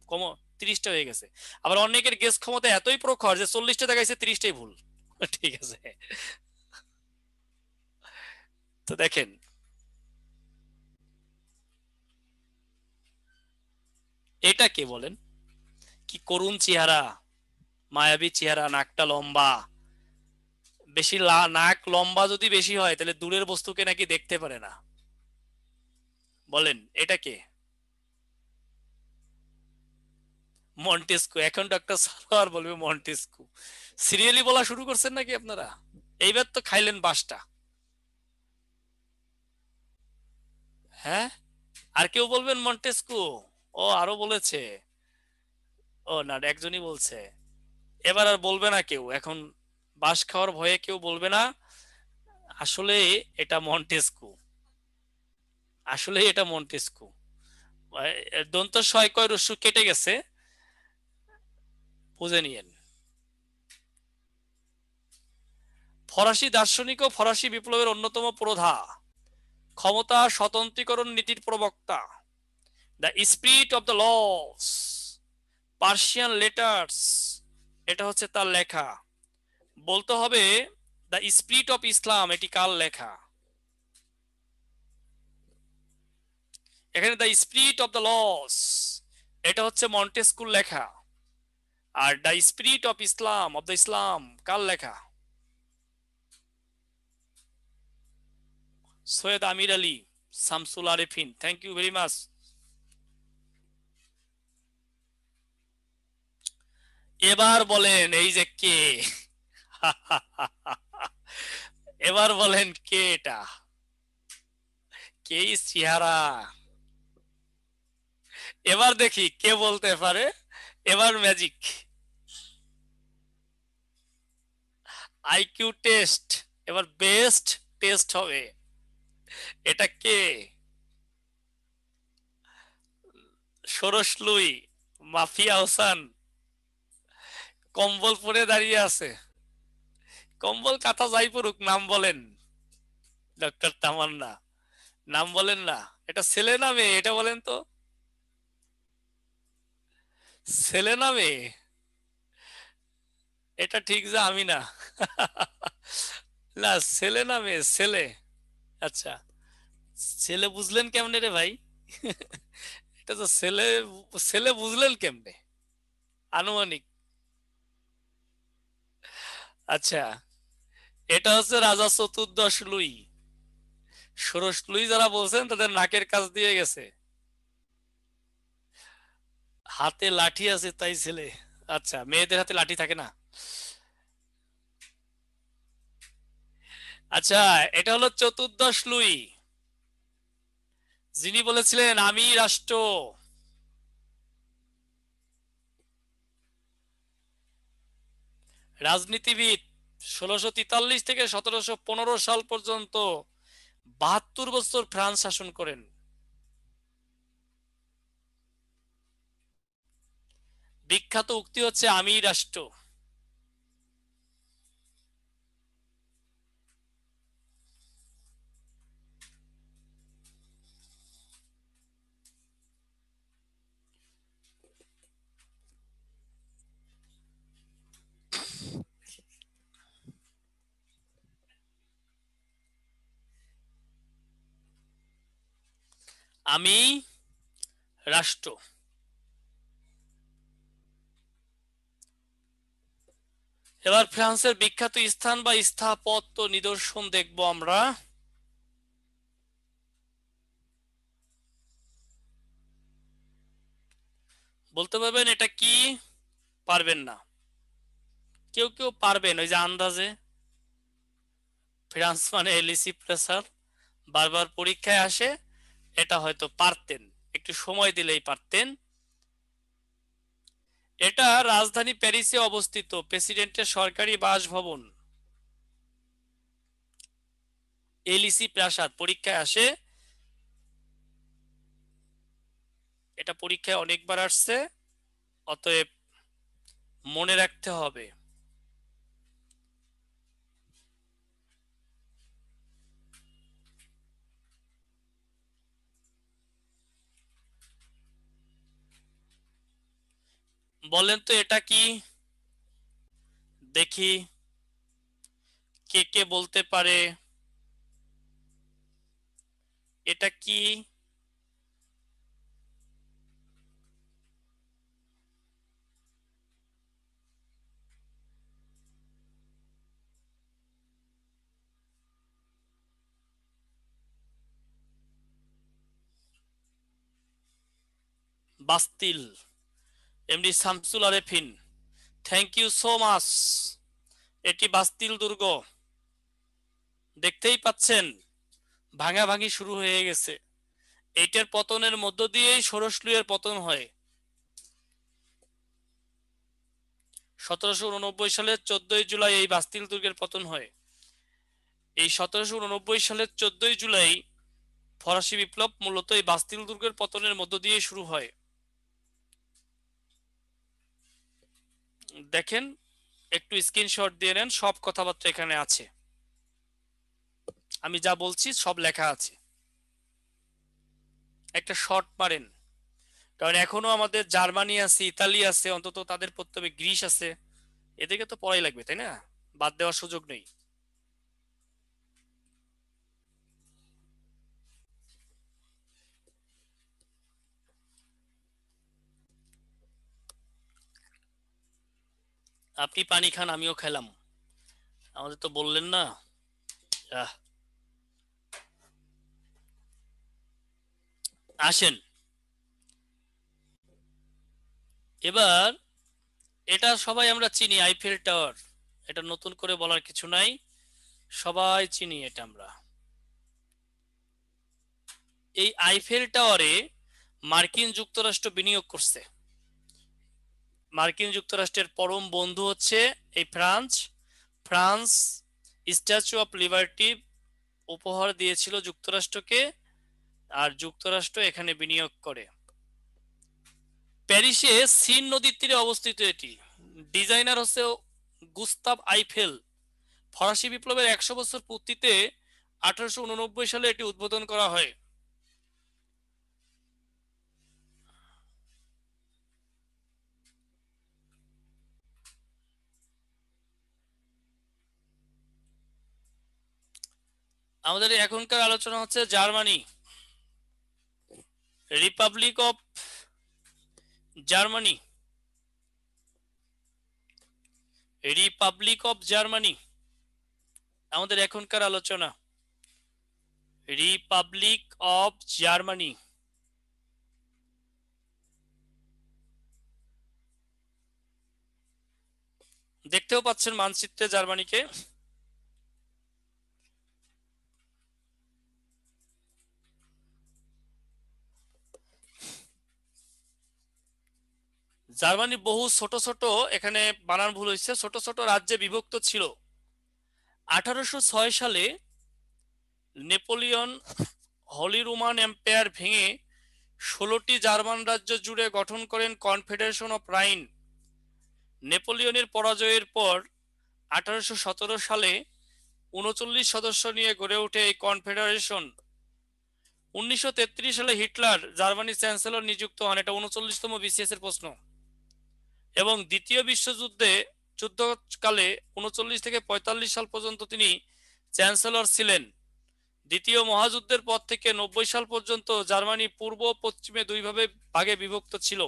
[SPEAKER 2] কম 30টা হয়ে গেছে। আবার অনেকের গেস ক্ষমতা এতই প্রখর যে 40টা দাগাইছে 30টাই ভুল। ঠিক আছে, তো দেখেন, এটা কে বলেন? কি করুণ চেহারা, মায়াবী চেহারা, নাকটা লম্বা, বেশি নাক লম্বা যদি বেশি হয় তাহলে দূরের বস্তুকে নাকি দেখতে পারে না। বলেন এটা কে? মন্টেস্কু। এখন ডক্টর সারোয়ার বলবে মন্টেস্কু। সিরিয়ালি বলা শুরু করছেন নাকি আপনারা? এইবার তো খাইলেন বাসটা। হ্যাঁ, আর কেউ বলবেন মন্টেস্কু? ও আরো বলেছে? ও না, একজনই বলছে। এবার আর বলবে না কেউ, এখন বাস খাওয়ার ভয়ে কেউ বলবে না। আসলে এটা মন্টেস্কু, আসলে এটা মন্টেস্কু। দন্ত ছয় কয় রস্যু কেটে গেছে, বুঝে নিয়েন। ফরাসি দার্শনিক ও ফরাসি বিপ্লবের অন্যতম প্রধা, ক্ষমতা স্বতন্ত্রীকরণ নীতির প্রবক্তা, the spirit of the laws, Persian letters, এটা হচ্ছে তার লেখা। বলতে হবে দ্য স্পিরিট অফ ইসলাম, এটি কার লেখা? এখানে the spirit of the laws, এটা হচ্ছে মন্টেস্কুর লেখা। আর the spirit of Islam, of the Islam, কার লেখা? Syed Ameer Ali Shamsul Arefin. Thank you very much. এবার বলেন এই যে কে? এবার বলেন কে এটা? কে চেহারা? এবার দেখি কে বলতে পারে। এবার ম্যাজিক, আইকিউ টেস্ট, এবার বেস্ট টেস্ট হবে। এটা কে? ষোড়শ লুই, মাফিয়া হোসেন, কম্বল পরে দাঁড়িয়ে আছে। কম্বল কাঁথা যাই পড়ুক, নাম বলেন। ডক্টর তামান্না। নাম বলেন না। এটা ছেলে না মেয়ে এটা বলেন তো? ছেলে না মেয়ে? এটা ঠিক যে আমি না। না, ছেলে না মেয়ে? ছেলে। আচ্ছা, ছেলে বুঝলেন কেমনে রে ভাই? এটা তো ছেলে। ছেলে বুঝলেন কেমনে? আনুমানিক। আচ্ছা, এটা হচ্ছে রাজা চতুর্দশ লুই। ষোড়শ লুই যারা বলছেন তাদের নাকের কাছ দিয়ে গেছে। হাতে লাঠি আছে তাই ছেলে। আচ্ছা, মেয়েদের হাতে লাঠি থাকে না। আচ্ছা, এটা হলো চতুর্দশ লুই, যিনি বলেছিলেন আমি রাষ্ট্র। রাজনীতিবিদ, 1643 থেকে 1715 সাল পর্যন্ত 72 বছর ফ্রান্স শাসন করেন। বিখ্যাত উক্তি হচ্ছে আমি রাষ্ট্র। আমি রাষ্ট্র। এবার ফ্রান্সের বিখ্যাত স্থান বা স্থাপত্য নিদর্শন দেখবো আমরা। বলতে পারবেন এটা কি? পারবেন না। কেউ কেউ পারবেন, ওই যে আন্দাজে। ফ্রান্স মানে এলিসি প্রেসার, বারবার পরীক্ষায় আসে। এটা হয়তো পারতেন, একটু সময় দিলেই পারতেন। এটা রাজধানী প্যারিসে অবস্থিত, প্রেসিডেন্টের সরকারি বাসভবন। এলিসি প্রাসাদ পরীক্ষায় আসে। এটা পরীক্ষায় অনেকবার আসছে, অতএব মনে রাখতে হবে। বলেন তো এটা কি? দেখি কে কে বলতে পারে এটা কি। Bastille, MD Shamsul Arefin. Thank you so much. এটি বাস্তিল দুর্গ। দেখতেই পাচ্ছেন ভাঙাভাঙি শুরু হয়ে গেছে। এইটার পতনের মধ্য দিয়েই ষোড়শ লুইয়ের পতন হয়। 1789 সালের 14ই জুলাই এই বাস্তিল দুর্গের পতন হয়। এই 1789 সালের 14ই জুলাই ফরাসি বিপ্লব মূলত এই বাস্তিল দুর্গের পতনের মধ্য দিয়ে শুরু হয়। দেখেন, একটু স্ক্রিনশট দিয়ে নেন, সব কথাবার্তা এখানে আছে। আমি যা বলছি সব লেখা আছে। একটা শর্ট মারেন, কারণ এখনো আমাদের জার্মানি আছে, ইতালি আছে, অন্তত তাদের পড়তে হবে, গ্রিস আছে। এদিকে তো পড়াই লাগবে, তাই না? বাদ দেওয়ার সুযোগ নেই। আপনি পানি খান, আমিও খেলাম। আমাদের তো বললেন না। আহ, আসেন এবার এটা সবাই আমরা চিনি, আইফেল টাওয়ার। এটা নতুন করে বলার কিছু নাই, সবাই চিনি এটা আমরা। এই আইফেল টাওয়ারে মার্কিন যুক্তরাষ্ট্র বিনিয়োগ করছে। মার্কিন যুক্তরাষ্ট্রের পরম বন্ধু হচ্ছে এই France. France statue of liberty উপহার দিয়েছিল যুক্তরাষ্ট্রকে, আর যুক্তরাষ্ট্র এখানে বিনিয়োগ করে। প্যারিসে সিন নদীর তীরে অবস্থিত এটি। ডিজাইনার হচ্ছে গুস্তাভ আইফেল। ফরাসি বিপ্লবের 100 বছর পূর্তিতে 1889 সালে এটি উদ্বোধন করা হয়। আমাদের এখনকার আলোচনা হচ্ছে Germany, Republic of Germany. Republic of Germany আমাদের এখনকার আলোচনা, রিপাবলিক অফ জার্মানি। দেখতেও পাচ্ছেন মানচিত্রে জার্মানিকে। জার্মানি বহু ছোট ছোট, এখানে বানান ভুল হয়েছে, ছোট ছোট রাজ্যে বিভক্ত ছিল। 1806 সালে নেপোলিয়ন হলি রোমান এম্পায়ার ভেঙে 16টি জার্মান রাজ্য জুড়ে গঠন করেন কনফেডারেশন অফ রাইন। নেপোলিয়নের পরাজয়ের পর 1817 সালে 39 সদস্য নিয়ে গড়ে ওঠে এই কনফেডারেশন। 1933 সালে হিটলার জার্মানির চ্যান্সেলর নিযুক্ত হন। এটা 39তম বিসিএস এর প্রশ্ন। এবং দ্বিতীয় বিশ্বযুদ্ধে যুদ্ধকালে 39 থেকে 45 সাল পর্যন্ত তিনি চ্যান্সেলর ছিলেন। দ্বিতীয় মহাযুদ্ধের পর থেকে 90 সাল পর্যন্ত জার্মানি পূর্ব পশ্চিমে দুই ভাগে বিভক্ত ছিল।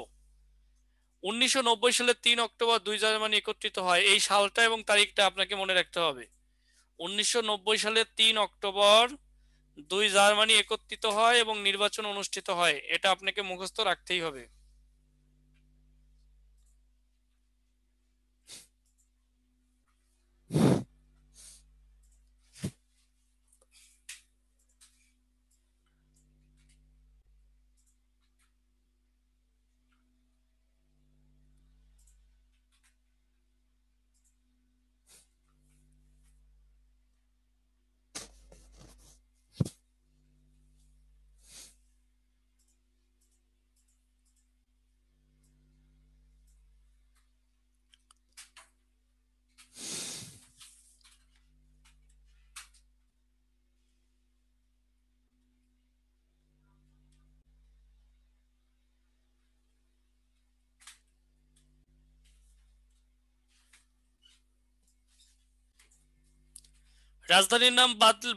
[SPEAKER 2] 1990 সালের 3 অক্টোবর দুই জার্মানি একত্রিত হয়। এই সালটা এবং তারিখটা আপনাকে মনে রাখতে হবে। 1990 সালের 3 অক্টোবর দুই জার্মানি একত্রিত হয় এবং নির্বাচন অনুষ্ঠিত হয়। এটা আপনাকে মুখস্থ রাখতেই হবে। রাজধানীর নাম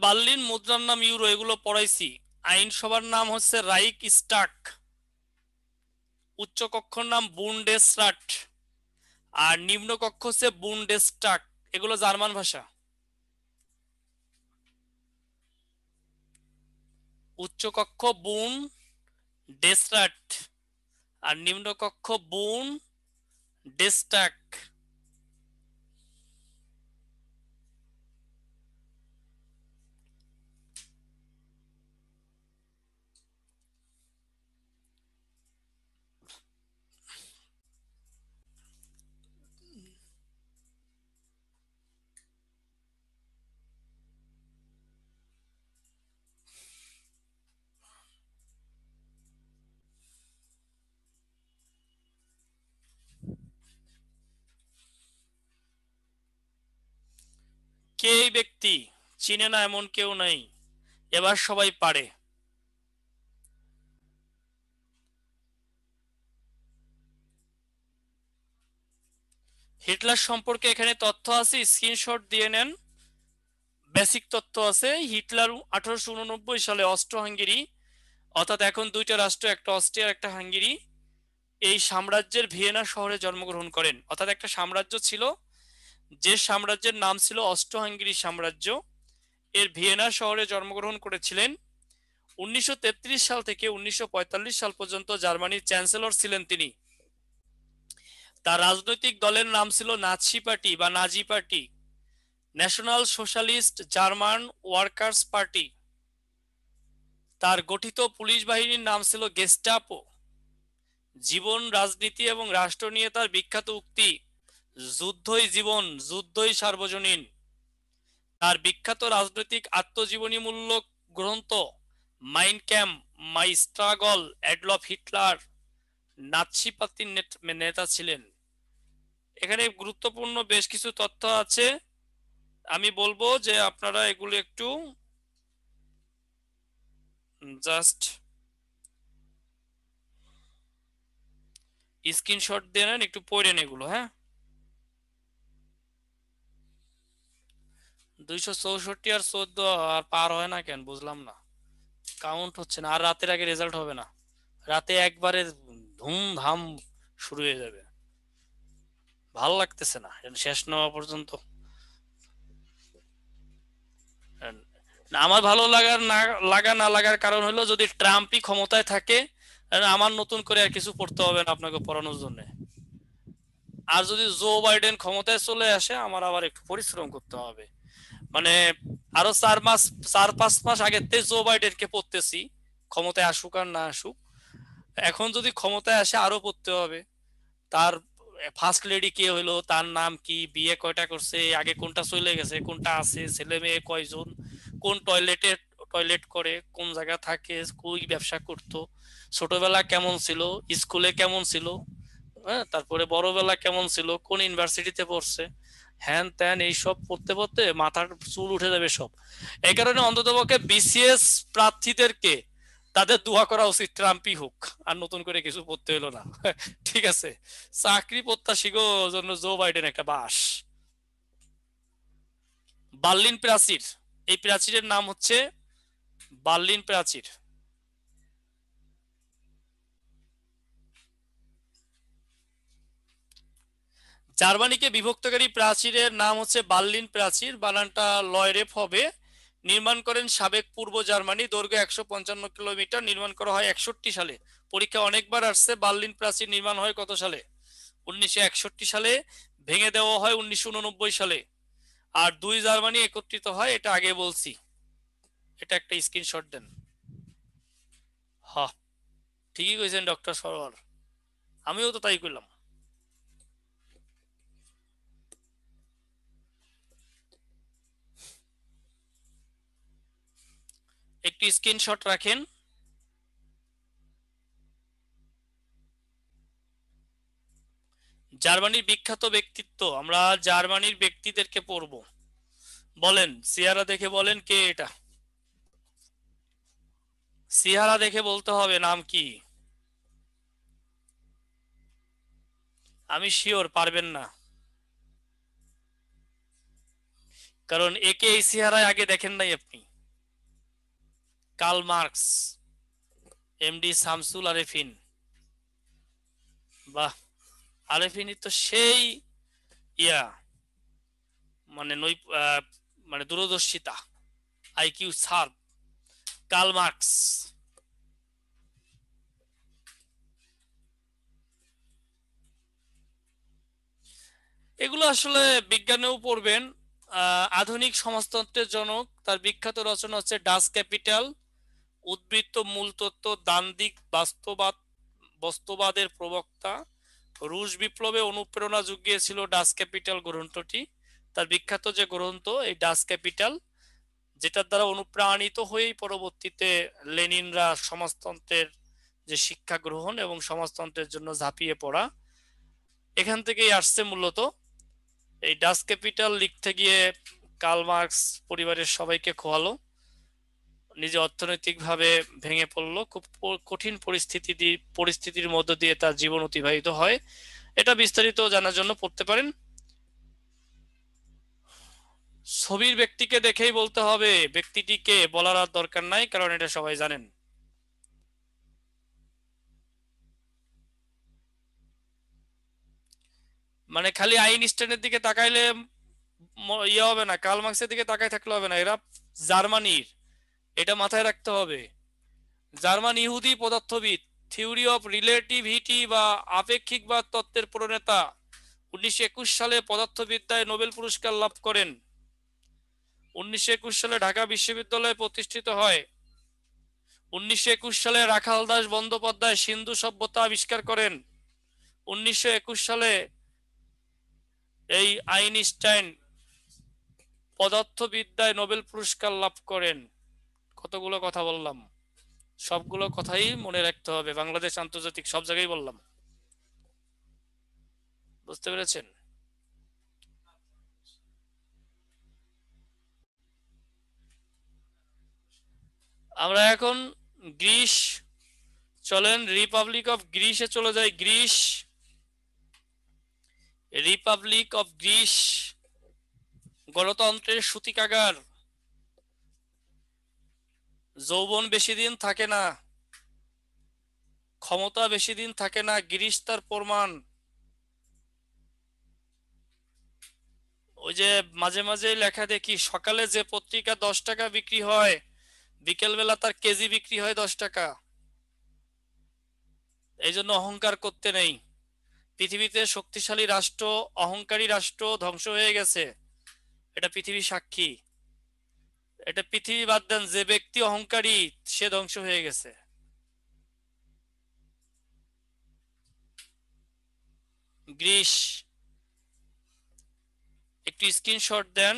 [SPEAKER 2] বার্লিন, মুদ্রার নাম ইউরো, এগুলো পড়াইছি। আইনসভার নাম হচ্ছে রাইক স্টাক, উচ্চকক্ষর নাম বুন্ডেসরাট, আর নিম্নকক্ষ হচ্ছে বুন্ডেস্টাগ। এগুলো জার্মান ভাষা। উচ্চকক্ষ বুন ডেসরাট আর নিম্নকক্ষ বুন ডেস্টাক। কে এই ব্যক্তি? চিনে না এমন কেউ নাই, এবার সবাই পারে। হিটলার সম্পর্কে এখানে তথ্য আছে, স্ক্রিনশট দিয়ে নেন। বেসিক তথ্য আছে। হিটলার 1889 সালে অস্ট্রো হাঙ্গেরি, অর্থাৎ এখন দুইটা রাষ্ট্র, একটা অস্ট্রিয়া একটা হাঙ্গেরি, এই সাম্রাজ্যের ভিয়েনা শহরে জন্মগ্রহণ করেন। অর্থাৎ একটা সাম্রাজ্য ছিল, যে সাম্রাজ্যের নাম ছিল অস্ট্রো হাঙ্গেরি সাম্রাজ্য, এর ভিয়েনা শহরে জন্মগ্রহণ করেছিলেন। 1933 সাল থেকে 1945 সাল পর্যন্ত জার্মানির চ্যান্সেলর ছিলেন তিনি। তার রাজনৈতিক দলের নাম ছিল নাৎসি পার্টি বা Nazi party, National Socialist German Workers' Party. তার গঠিত পুলিশ বাহিনীর নাম ছিল গেস্টাপো। জীবন, রাজনীতি এবং রাষ্ট্র নিয়ে তার বিখ্যাত উক্তি, যুদ্ধই জীবন, যুদ্ধই সার্বজনীন। তার বিখ্যাত রাজনৈতিক আত্মজীবনীমূলক গ্রন্থ মাইন ক্যাম্প, মাই স্ট্রাগল, অ্যাডলফ হিটলার নাৎসি পার্টির নেতা ছিলেন। এখানে গুরুত্বপূর্ণ বেশ কিছু তথ্য আছে, আমি বলবো যে আপনারা এগুলো একটু জাস্ট স্ক্রিনশট দিয়ে নেন, একটু পড়েন এগুলো। হ্যাঁ, 264 আর 14 আর পার হয় না কেন বুঝলাম না, কাউন্ট হচ্ছে না। আর রাতের আগে রেজাল্ট হবে না, রাতে একবারে ধুমধাম শুরু হয়ে যাবে। ভালো লাগতেছে না শেষ না হওয়া পর্যন্ত। আমার ভালো লাগা না লাগার কারণ হলো, যদি ট্রাম্পই ক্ষমতায় থাকে আমার নতুন করে আর কিছু পড়তে হবে না আপনাকে পড়ানোর জন্য। আর যদি জো বাইডেন ক্ষমতায় চলে আসে আমার আবার একটু পরিশ্রম করতে হবে। মানে আরো 4-5 মাস আগেতে জো বাইডেনকে পড়তেছি, ক্ষমতায় আসুক আর না আসুক। এখন যদি ক্ষমতায় আসে আরো পড়তে হবে। তার ফার্স্ট লেডি কে হইলো, তার নাম কি, বিয়ে কয়টা করছে, আগে কোনটা চলে গেছে, কোনটা আছে, ছেলে মেয়ে কয়জন, কোন টয়লেট করে, কোন জায়গা থাকে, কই ব্যবসা করতো, ছোটবেলা কেমন ছিল, স্কুলে কেমন ছিল, হ্যাঁ, তারপরে বড়বেলা কেমন ছিল, কোন ইউনিভার্সিটিতে পড়ছে, হ্যান ত্যান এইসব পড়তে পড়তে মাথার চুল উঠে যাবে সব। এই কারণে অন্ততপক্ষে বিসিএস প্রার্থীদেরকে তাদের দোয়া করা উচিত ট্রাম্পই হোক, আর নতুন করে কিছু পড়তে হলো না। ঠিক আছে, চাকরি প্রত্যাশীগো জন্য জো বাইডেন একটা বাস। বার্লিন প্রাচীর, এই প্রাচীরের নাম হচ্ছে বার্লিন প্রাচীর। জার্মানিকে বিভক্তকারী প্রাচীরের নাম হচ্ছে বার্লিন প্রাচীর, বানানটা লয়রেফ হবে। নির্মাণ করেন সাবেক পূর্ব জার্মানি, দৈর্ঘ্য 155 কিলোমিটার, নির্মাণ করা হয় 61 সালে। পরীক্ষা অনেকবার আসছে, বার্লিন প্রাচীর নির্মাণ হয় কত সালে? 1961 সালে। ভেঙে দেওয়া হয় 1989 সালে। আর দুই জার্মানি একত্রিত হয়, এটা আগে বলছি। এটা একটা স্ক্রিনশট দেন। হ্যাঁ, ঠিকই কইছেন ডক্টর সরোয়ার, আমিও তো তাই কইলাম। একটু স্ক্রিনশট রাখেন। জার্মানির বিখ্যাত ব্যক্তিত্ব, আমরা জার্মানির ব্যক্তিদেরকে পড়বো। বলেন, চেহারা দেখে বলেন কে এটা, চেহারা দেখে বলতে হবে নাম কি। আমি শিওর পারবেন না, কারণ একে এই চেহারায় আগে দেখেন নাই আপনি। Karl Marx, MD Shamsul Arefin. বাহ, আরেফিনই তো সেই ইয়া, মানে মানে দূরদর্শিতা, আইকিউ সার্ভ। Karl Marx. এগুলো আসলে বিজ্ঞানেও পড়বেন। আধুনিক সমাজতন্ত্রের জনক, তার বিখ্যাত রচনা হচ্ছে ডাচ ক্যাপিটাল, উদ্বৃত্ত মূল তত্ত্ব, দ্বান্দ্বিক বস্তুবাদের প্রবক্তা, রুশ বিপ্লবে অনুপ্রেরণা জুগিয়েছিল ডাচ ক্যাপিটাল গ্রন্থটি। তার বিখ্যাত যে গ্রন্থ এই ডাচ ক্যাপিটাল, যেটার দ্বারা অনুপ্রাণিত হয়েই পরবর্তীতে লেনিনরা সমাজতন্ত্রের যে শিক্ষা গ্রহণ এবং সমাজতন্ত্রের জন্য ঝাঁপিয়ে পড়া, এখান থেকেই আসছে মূলত। এই ডাচ ক্যাপিটাল লিখতে গিয়ে কার্ল মার্কস পরিবারের সবাইকে খোয়ালো, নিজে অর্থনৈতিকভাবে ভেঙে পড়লো, খুব কঠিন পরিস্থিতির মধ্য দিয়ে তার জীবন অতিবাহিত হয়। এটা বিস্তারিত জানার জন্য পড়তে পারেন। ছবির ব্যক্তিকে দেখেই বলতে হবে, ব্যক্তিটিকে বলার আর দরকার নাই, কারণ এটা সবাই জানেন। মানে খালি আইনস্টাইনের দিকে তাকাইলে ইয়ে হবে না, কার্ল মার্কসের দিকে তাকাই থাকলে হবে না, এরা জার্মানির, এটা মাথায় রাখতে হবে। জার্মান ইহুদি পদার্থবিদ, থিওরি অফ রিলেটিভিটি বা আপেক্ষিকবাদ তত্ত্বের প্রণেতা। 1921 সালে পদার্থবিদ্যায় নোবেল পুরস্কার লাভ করেন। 1921 সালে ঢাকা বিশ্ববিদ্যালয় প্রতিষ্ঠিত হয়। 1921 সালে রাখাল দাস বন্দ্যোপাধ্যায় সিন্ধু সভ্যতা আবিষ্কার করেন। 1921 সালে এই আইনস্টাইন পদার্থবিদ্যায় নোবেল পুরস্কার লাভ করেন। কতগুলো কথা বললাম, সবগুলো কথাই মনে রাখতে হবে। বাংলাদেশ, আন্তর্জাতিক, সব জায়গায় বললাম। বুঝতে পেরেছেন? আমরা এখন গ্রিস, চলেন রিপাবলিক অফ গ্রিসে চলে যাই। গ্রিস, রিপাবলিক অফ গ্রিস গণতন্ত্রের সূতিকাগার। যৌবন বেশি দিন থাকে না, ক্ষমতা বেশি দিন থাকে না, গ্রিস তার প্রমাণ। ওই যে মাঝে মাঝে লেখা দেখি, সকালে যে পত্রিকা 10 টাকা বিক্রি হয়, বিকেল বেলা তার কেজি বিক্রি হয় 10 টাকা। এই জন্য অহংকার করতে নেই। পৃথিবীতে শক্তিশালী রাষ্ট্র, অহংকারী রাষ্ট্র ধ্বংস হয়ে গেছে, এটা পৃথিবী সাক্ষী। এটা পৃথিবী বাদ দেন, যে ব্যক্তি অহংকারী সে ধ্বংস হয়ে গেছে। গ্রিস, একটু স্ক্রিনশট দেন।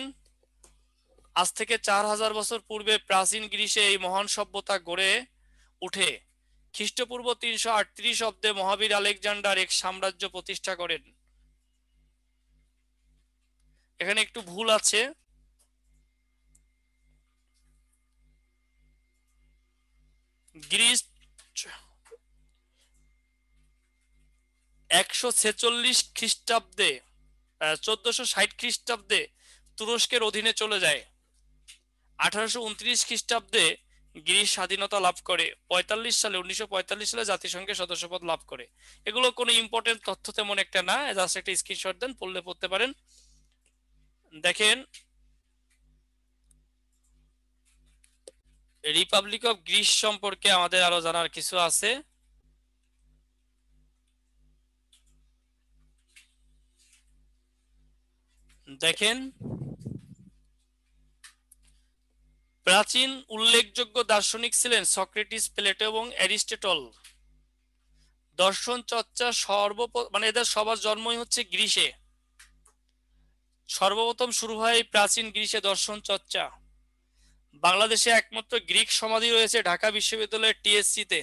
[SPEAKER 2] আজ থেকে 4000 বছর পূর্বে প্রাচীন গ্রিসে এই মহান সভ্যতা গড়ে উঠে। খ্রিস্টপূর্ব 338 অব্দে মহাবীর আলেকজান্ডার এক সাম্রাজ্য প্রতিষ্ঠা করেন। এখানে একটু ভুল আছে, গ্রিস 146 খ্রিস্টাব্দে, 1460 খ্রিস্টাব্দে তুরস্কের অধীনে চলে যায়। 1829 খ্রিস্টাব্দে গ্রিস স্বাধীনতা লাভ করে। 1945 সালে জাতিসংঘের সদস্যপদ লাভ করে। এগুলো কোনো ইম্পর্টেন্ট তথ্য তেমন একটা না, জাস্ট একটা স্ক্রিনশট দেন, পড়লে পড়তে পারেন। দেখেন, রিপাবলিক অফ গ্রিস সম্পর্কে আমাদের আরো জানার কিছু আছে। দেখেন, প্রাচীন উল্লেখযোগ্য দার্শনিক ছিলেন সক্রেটিস, প্লেটো এবং অ্যারিস্টটল। দর্শন চর্চা মানে এদের সবার জন্মই হচ্ছে গ্রিসে। সর্বপ্রথম শুরু হয় প্রাচীন গ্রিসে দর্শন চর্চা। বাংলাদেশে একমাত্র গ্রিক সমাধি রয়েছে ঢাকা বিশ্ববিদ্যালয়ের টিএসসি-তে।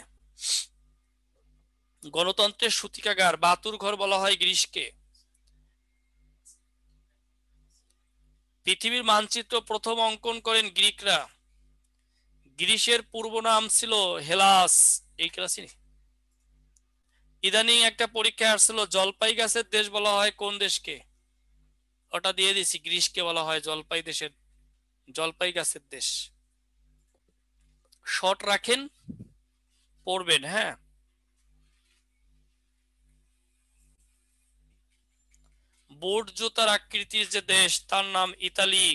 [SPEAKER 2] গণতন্ত্রের সূতিকাগার, বাতুর ঘর বলা হয় গ্রিসকে। পৃথিবীর মানচিত্র প্রথম অঙ্কন করেন গ্রিকরা। গ্রিসের পূর্ব নাম ছিল হেলাস। এই ক্লাসে ইদানিং একটা পরীক্ষা আসছিল, জলপাই গাছের দেশ বলা হয় কোন দেশকে? ওটা দিয়ে দিছি, গ্রিসকে বলা হয় জলপাই গাছের দেশ। শর্ট রাখেন, পড়বেন। হ্যাঁ, বুট জুতার আকৃতির যে দেশ তার নাম ইতালি।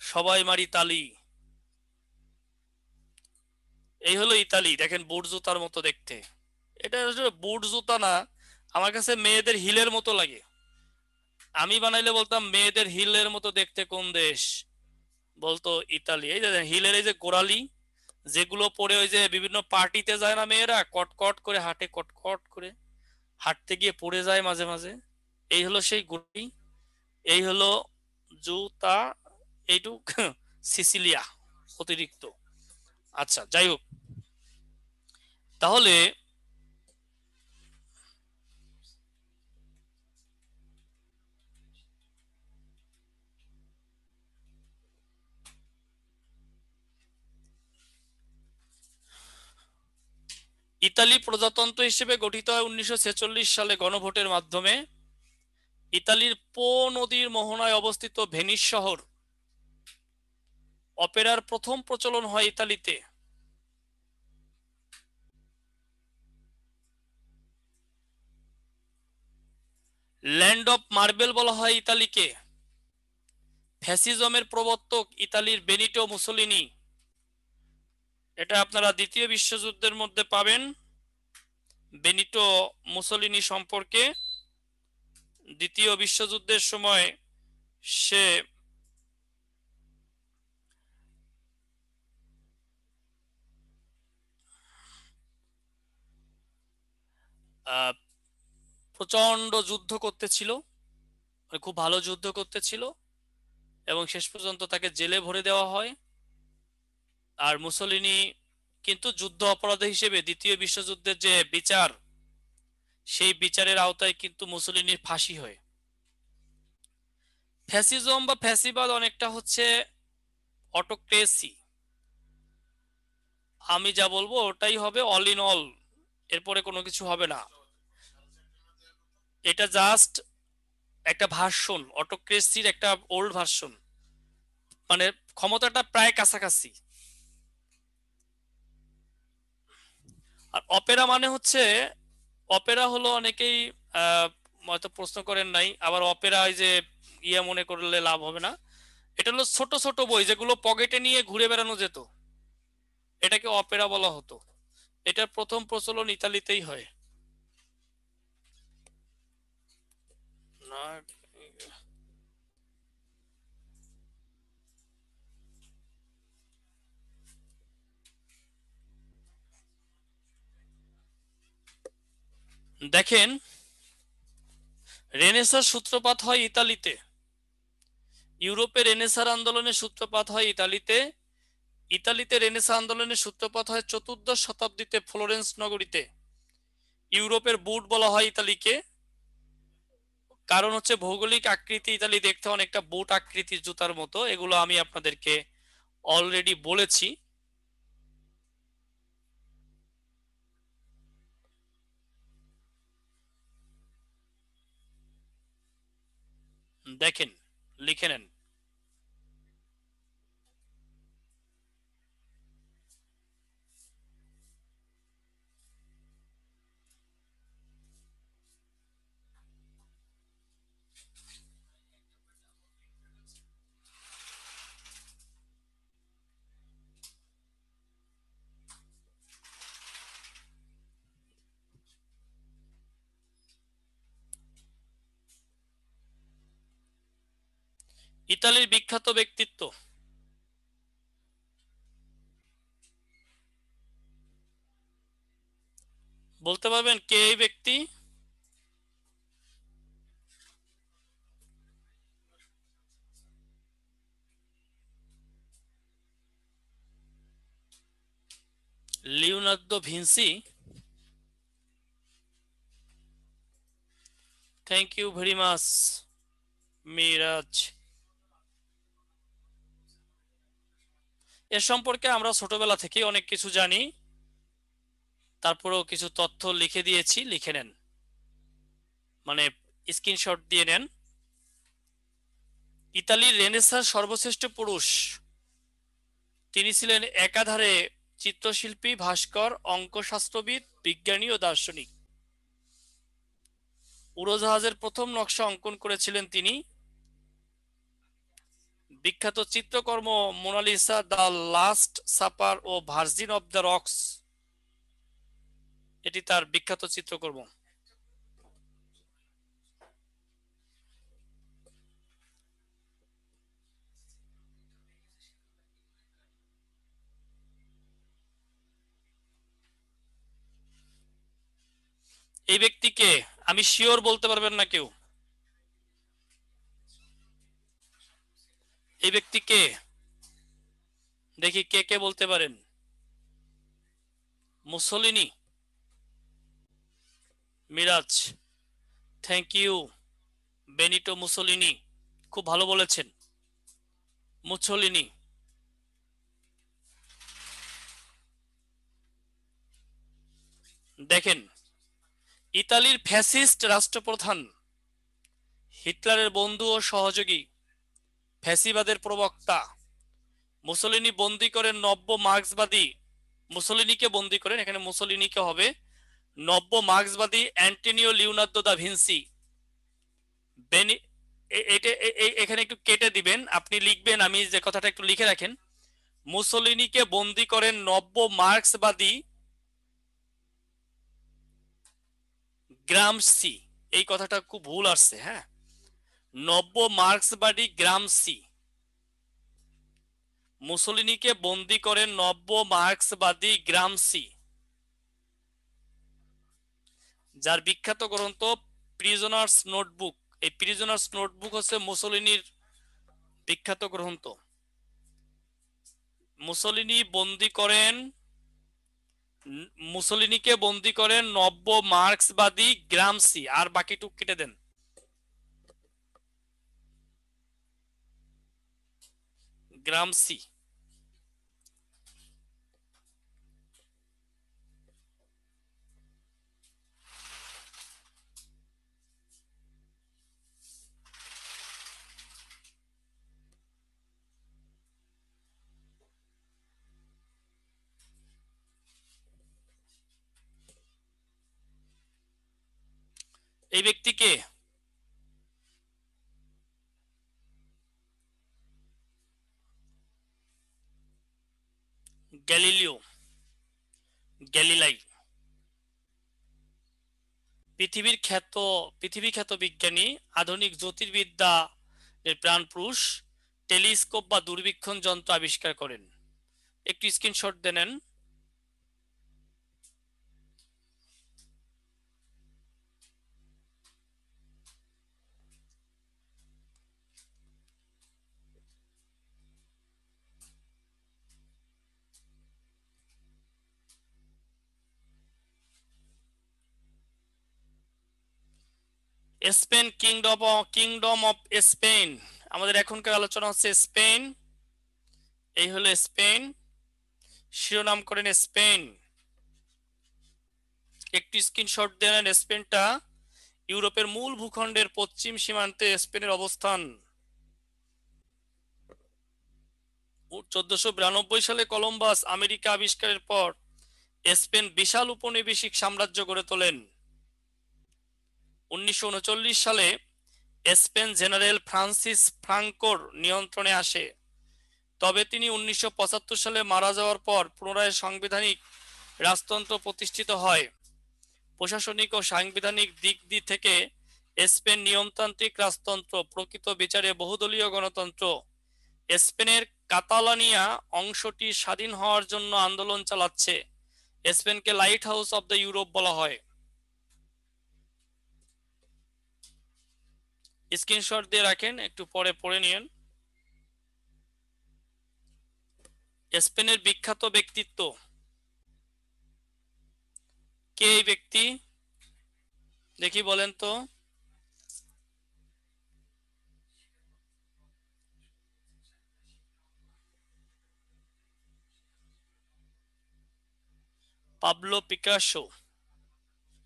[SPEAKER 2] সবাই মারি তালি। এই হলো ইতালি। দেখেন, বুট জুতার মতো দেখতে। এটা আসলে বুট জুতা না, আমার কাছে মেয়েদের হিলের মতো লাগে। আমি বানাইলে বলতাম মেয়েদের হিলের মতো দেখতে কোন দেশ, বলতো ইতালি। এই যে হিলের এই যে গোড়ালি, যেগুলো পরে ওই যে বিভিন্ন পার্টিতে যায় না মেয়েরা, কটকট করে হাঁটে, কটকট করে হাঁটতে গিয়ে পড়ে যায় মাঝে মাঝে, এই হলো সেই গোড়ালি। এই হলো জুতা, এইটুক সিসিলিয়া অতিরিক্ত। আচ্ছা, যাই হোক, তাহলে ইতালি প্রজাতন্ত্র হিসেবে গঠিত হয় 1946 সালে গণভোটের মাধ্যমে। ইতালির পো নদীর মোহনায় অবস্থিত ভেনিস শহর। অপেরার প্রথম প্রচলন হয় ইতালিতে। ল্যান্ড অফ মার্বেল বলা হয় ইতালিকে। ফ্যাসিজমের প্রবর্তক ইতালির বেনিটো মুসোলিনি। এটা আপনারা দ্বিতীয় বিশ্বযুদ্ধের মধ্যে পাবেন। বেনিটো মুসোলিনি সম্পর্কে। দ্বিতীয় বিশ্বযুদ্ধের সময় সে প্রচন্ড যুদ্ধ করতেছিল, খুব ভালো যুদ্ধ করতেছিল, এবং শেষ পর্যন্ত তাকে জেলে ভরে দেওয়া হয়। আর মুসোলিনি কিন্তু যুদ্ধ অপরাধ হিসেবে দ্বিতীয় বিশ্বযুদ্ধের যে বিচার, সেই বিচারের আওতায় কিন্তু মুসোলিনির ফাঁসি হয়। ফ্যাসিজম বা ফ্যাসিবাদ অনেকটা হচ্ছে অটোক্রেসি। আমি যা বলবো ওটাই হবে অল ইন অল, এরপরে কোনো কিছু হবে না। এটা জাস্ট একটা ভার্সন, অটোক্রেসির একটা ওল্ড ভার্সন, মানে ক্ষমতাটা প্রায় কাছাকাছি। আর অপেরা মানে হচ্ছে, অপেরা হলো অনেকেই হয়তো প্রশ্ন করেন নাই, আবার অপেরা এই যে মনে করলে লাভ হবে না। এটা হলো ছোট ছোট বই যেগুলো পকেটে নিয়ে ঘুরে বেড়ানো যেত, এটাকে অপেরা বলা হতো। এটার প্রথম প্রচলন ইতালিতেই হয়। না, দেখেন, রেনেসাঁর সূত্রপাত হয় ইতালিতে। ইউরোপে রেনেসাঁর আন্দোলনের সূত্রপাত হয় ইতালিতে। ইতালিতে রেনেসাঁ আন্দোলনের সূত্রপাত হয় চতুর্দশ শতাব্দীতে ফ্লোরেন্স নগরীতে। ইউরোপের বুট বলা হয় ইতালিকে, কারণ হচ্ছে ভৌগোলিক আকৃতি, ইতালি দেখতে অনেকটা বুট আকৃতির জুতার মতো। এগুলো আমি আপনাদেরকে অলরেডি বলেছি। দেখেন, লিখে নেন। ইতালির বিখ্যাত ব্যক্তিত্ব বলতে পারবেন কে এই ব্যক্তি? Leonardo Vinci. Thank you very much Miraj. এর সম্পর্কে আমরা ছোটবেলা থেকেই অনেক কিছু জানি, তারপরেও কিছু তথ্য লিখে দিয়েছি, লিখে নেন, মানে স্ক্রিনশট দিয়ে নেন। ইতালির রেনেসাঁ সর্বশ্রেষ্ঠ পুরুষ, তিনি ছিলেন একাধারে চিত্রশিল্পী, ভাস্কর, অঙ্কশাস্ত্রবিদ, বিজ্ঞানী ও দার্শনিক। উড়োজাহাজের প্রথম নকশা অঙ্কন করেছিলেন তিনি। বিখ্যাত চিত্রকর্ম মোনালিসা, দ্য লাস্ট সাপার ও ভার্জিন অব দ্য রক্স, এটি তার বিখ্যাত চিত্রকর্ম। এই ব্যক্তিকে আমি শিওর বলতে পারবেন না কেউ। এই ব্যক্তিকে দেখি কে কে বলতে পারেন। Mussolini. Miraj, thank you. Benito Mussolini, খুব ভালো বলেছেন। মুসোলিনি। দেখেন, ইতালির ফ্যাসিস্ট রাষ্ট্রপ্রধান, হিটলারের বন্ধু ও সহযোগী, ফ্যাসিবাদের প্রবক্তা। মুসোলিনি বন্দী করেন নব্য মার্ক্সবাদী, মুসোলিনিকে বন্দী করেন, এখানে মুসোলিনিকে হবে, নব্য মার্ক্সবাদী অ্যান্টনিও লিওনার্দো দা ভিনসি। বেনি এখানে একটু কেটে দিবেন, আপনি লিখবেন, আমি যে কথাটা একটু লিখে রাখেন। মুসোলিনিকে বন্দী করেন নব্য মার্ক্সবাদী গ্রামসি, এই কথাটা খুব ভুল আসছে, হ্যাঁ। নব্য মার্ক্সবাদী গ্রামসি, মুসোলিনিকে বন্দী করেন নব্য মার্ক্সবাদী গ্রামসি, যার বিখ্যাত গ্রন্থ প্রিজনার্স নোটবুক। এই প্রিজনার্স নোটবুক হচ্ছে মুসোলিনির বিখ্যাত গ্রন্থ। মুসোলিনিকে বন্দী করেন নব্য মার্ক্সবাদী গ্রামসি। আর বাকিটুক কেটে দেন। গ্রামসি। এই ব্যক্তিকে গ্যালিলিও গ্যালিলাই, পৃথিবী খ্যাত বিজ্ঞানী, আধুনিক জ্যোতির্বিদ্যা এর প্রাণপুরুষ, টেলিস্কোপ বা দূরবীক্ষণ যন্ত্র আবিষ্কার করেন। একটু স্ক্রিনশট দেন। Spain, kingdom of Spain. আমাদের এখনকার আলোচনা হচ্ছে স্পেন। এই হলো স্পেন, শিরোনাম করেন স্পেন। একটি স্ক্রিনশট দেন। স্পেনটা ইউরোপের মূল ভূখণ্ডের পশ্চিম সীমান্তে স্পেনের অবস্থান। 1492 সালে কলম্বাস আমেরিকা আবিষ্কারের পর স্পেন বিশাল উপনিবেশিক সাম্রাজ্য গড়ে তোলেন। 1939 সালে স্পেন জেনারেল ফ্রান্সিস ফ্রাঙ্কোর নিয়ন্ত্রণে আসে। তবে তিনি 1975 সালে মারা যাওয়ার পর পুনরায় সাংবিধানিক রাজতন্ত্র প্রতিষ্ঠিত হয়। প্রশাসনিক ও সাংবিধানিক দিক থেকে স্পেন নিয়মতান্ত্রিক রাজতন্ত্র, প্রকৃত বিচারে বহুদলীয় গণতন্ত্র। স্পেনের কাতালানিয়া অংশটি স্বাধীন হওয়ার জন্য আন্দোলন চালাচ্ছে। স্পেনকে lighthouse of the Europe বলা হয়। স্ক্রিনশট দিয়ে রাখেন, একটু পরে পড়ে নিন। স্পেনের বিখ্যাত ব্যক্তিত্ব কে? এই ব্যক্তি দেখি বলেন তো। Pablo Picasso,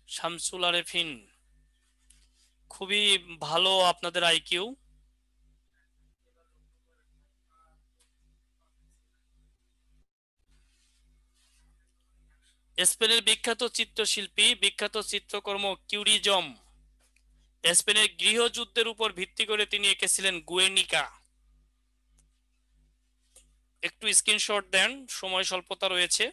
[SPEAKER 2] Shamsul Arefin. খুবই ভালো আপনাদের আইকিউ। স্পেনের বিখ্যাত চিত্রশিল্পী, বিখ্যাত চিত্রকর্ম কিউরিজম। স্পেনের গৃহযুদ্ধের উপর ভিত্তি করে তিনি এঁকেছিলেন গুয়ের্নিকা। একটু স্ক্রিনশট দেন, সময় স্বল্পতা রয়েছে।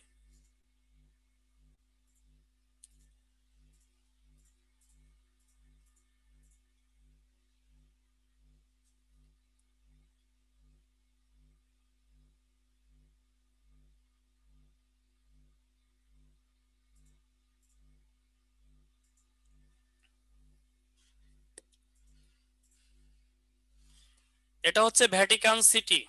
[SPEAKER 2] এটা হচ্ছে ভ্যাটিকান সিটি।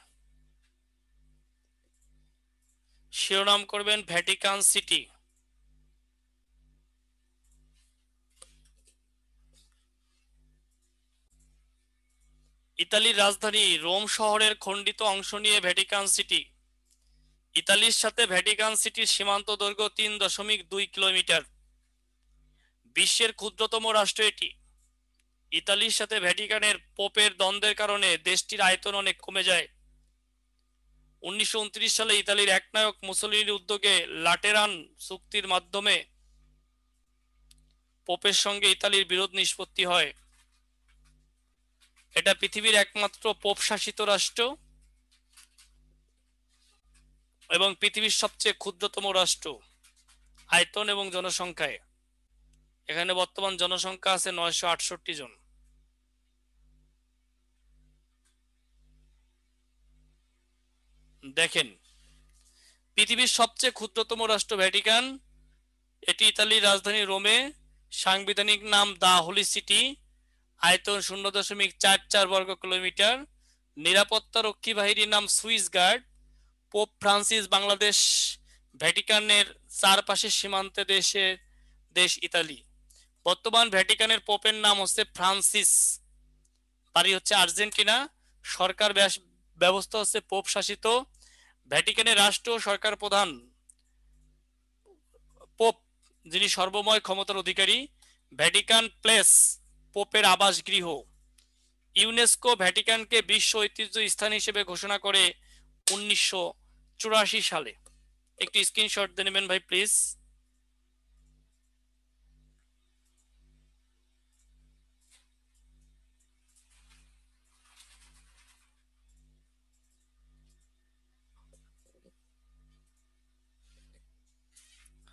[SPEAKER 2] শিরোনাম করবেন ভ্যাটিকান সিটি। ইতালির রাজধানী রোম শহরের খণ্ডিত অংশ নিয়ে ভ্যাটিকান সিটি। ইতালির সাথে ভ্যাটিকান সিটির সীমান্ত দৈর্ঘ্য 3.2 কিলোমিটার। বিশ্বের ক্ষুদ্রতম রাষ্ট্র এটি। ইতালির সাথে ভ্যাটিকানের পোপের দ্বন্দ্বের কারণে দেশটির আয়তন অনেক কমে যায়। 1929 সালে ইতালির একনায়ক মুসোলিনির উদ্যোগে লাটেরান চুক্তির মাধ্যমে পোপের সঙ্গে ইতালির বিরোধ নিষ্পত্তি হয়। এটা পৃথিবীর একমাত্র পোপ শাসিত রাষ্ট্র এবং পৃথিবীর সবচেয়ে ক্ষুদ্রতম রাষ্ট্র আয়তন এবং জনসংখ্যায়। এখানে বর্তমান জনসংখ্যা আছে 968 জন। দেখেন, পৃথিবীর সবচেয়ে ক্ষুদ্রতম রাষ্ট্র ভ্যাটিকান, এটি ইতালির রাজধানী রোমে, সাংবিধানিক নাম দা হোলি সিটি, আয়তন 0.44 বর্গ কিলোমিটার, নিরাপত্তা রক্ষী বাহিনীর নাম Swiss guard, Pope Francis Bangladesh, ভ্যাটিকানের চারপাশের সীমান্তে দেশ ইতালি। বর্তমান ভ্যাটিকানের পোপের নাম হচ্ছে ফ্রান্সিস, বাড়ি হচ্ছে আর্জেন্টিনা, সরকার ব্যবস্থা হচ্ছে পোপ শাসিত। ভ্যাটিকানের রাষ্ট্র সরকার প্রধান পোপ, যিনি সর্বময় ক্ষমতার অধিকারী। ভ্যাটিকান প্লেস, পোপের আবাসগৃহ। ইউনেস্কো ভ্যাটিকানকে বিশ্ব ঐতিহ্য স্থান হিসেবে ঘোষণা করে 1984 সালে। একটি স্ক্রিনশট দিয়ে নেবেন ভাই প্লিজ।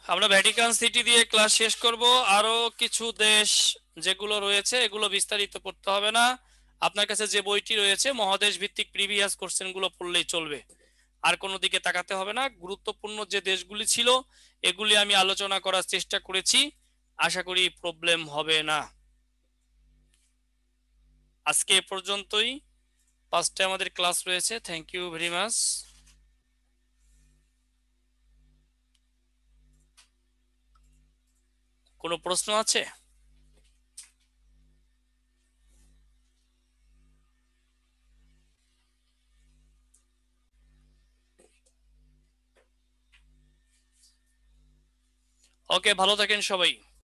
[SPEAKER 2] আমরা ভ্যাটিকান সিটি দিয়ে ক্লাস শেষ করব। আরো কিছু দেশ যেগুলো রয়েছে এগুলো বিস্তারিত পড়তে হবে না, আপনার কাছে যে বইটি রয়েছে মহাদেশ ভিত্তিক প্রিভিয়াস কোশ্চেন গুলো পড়লেই চলবে, আর কোনো দিকে তাকাতে হবে না। গুরুত্বপূর্ণ যে দেশগুলি ছিল এগুলি আমি আলোচনা করার চেষ্টা করেছি, আশা করি প্রবলেম হবে না। আজকে এ পর্যন্তই, 5টায় আমাদের ক্লাস রয়েছে। Thank you very much. কোনো প্রশ্ন আছে? ওকে, ভালো থাকেন সবাই।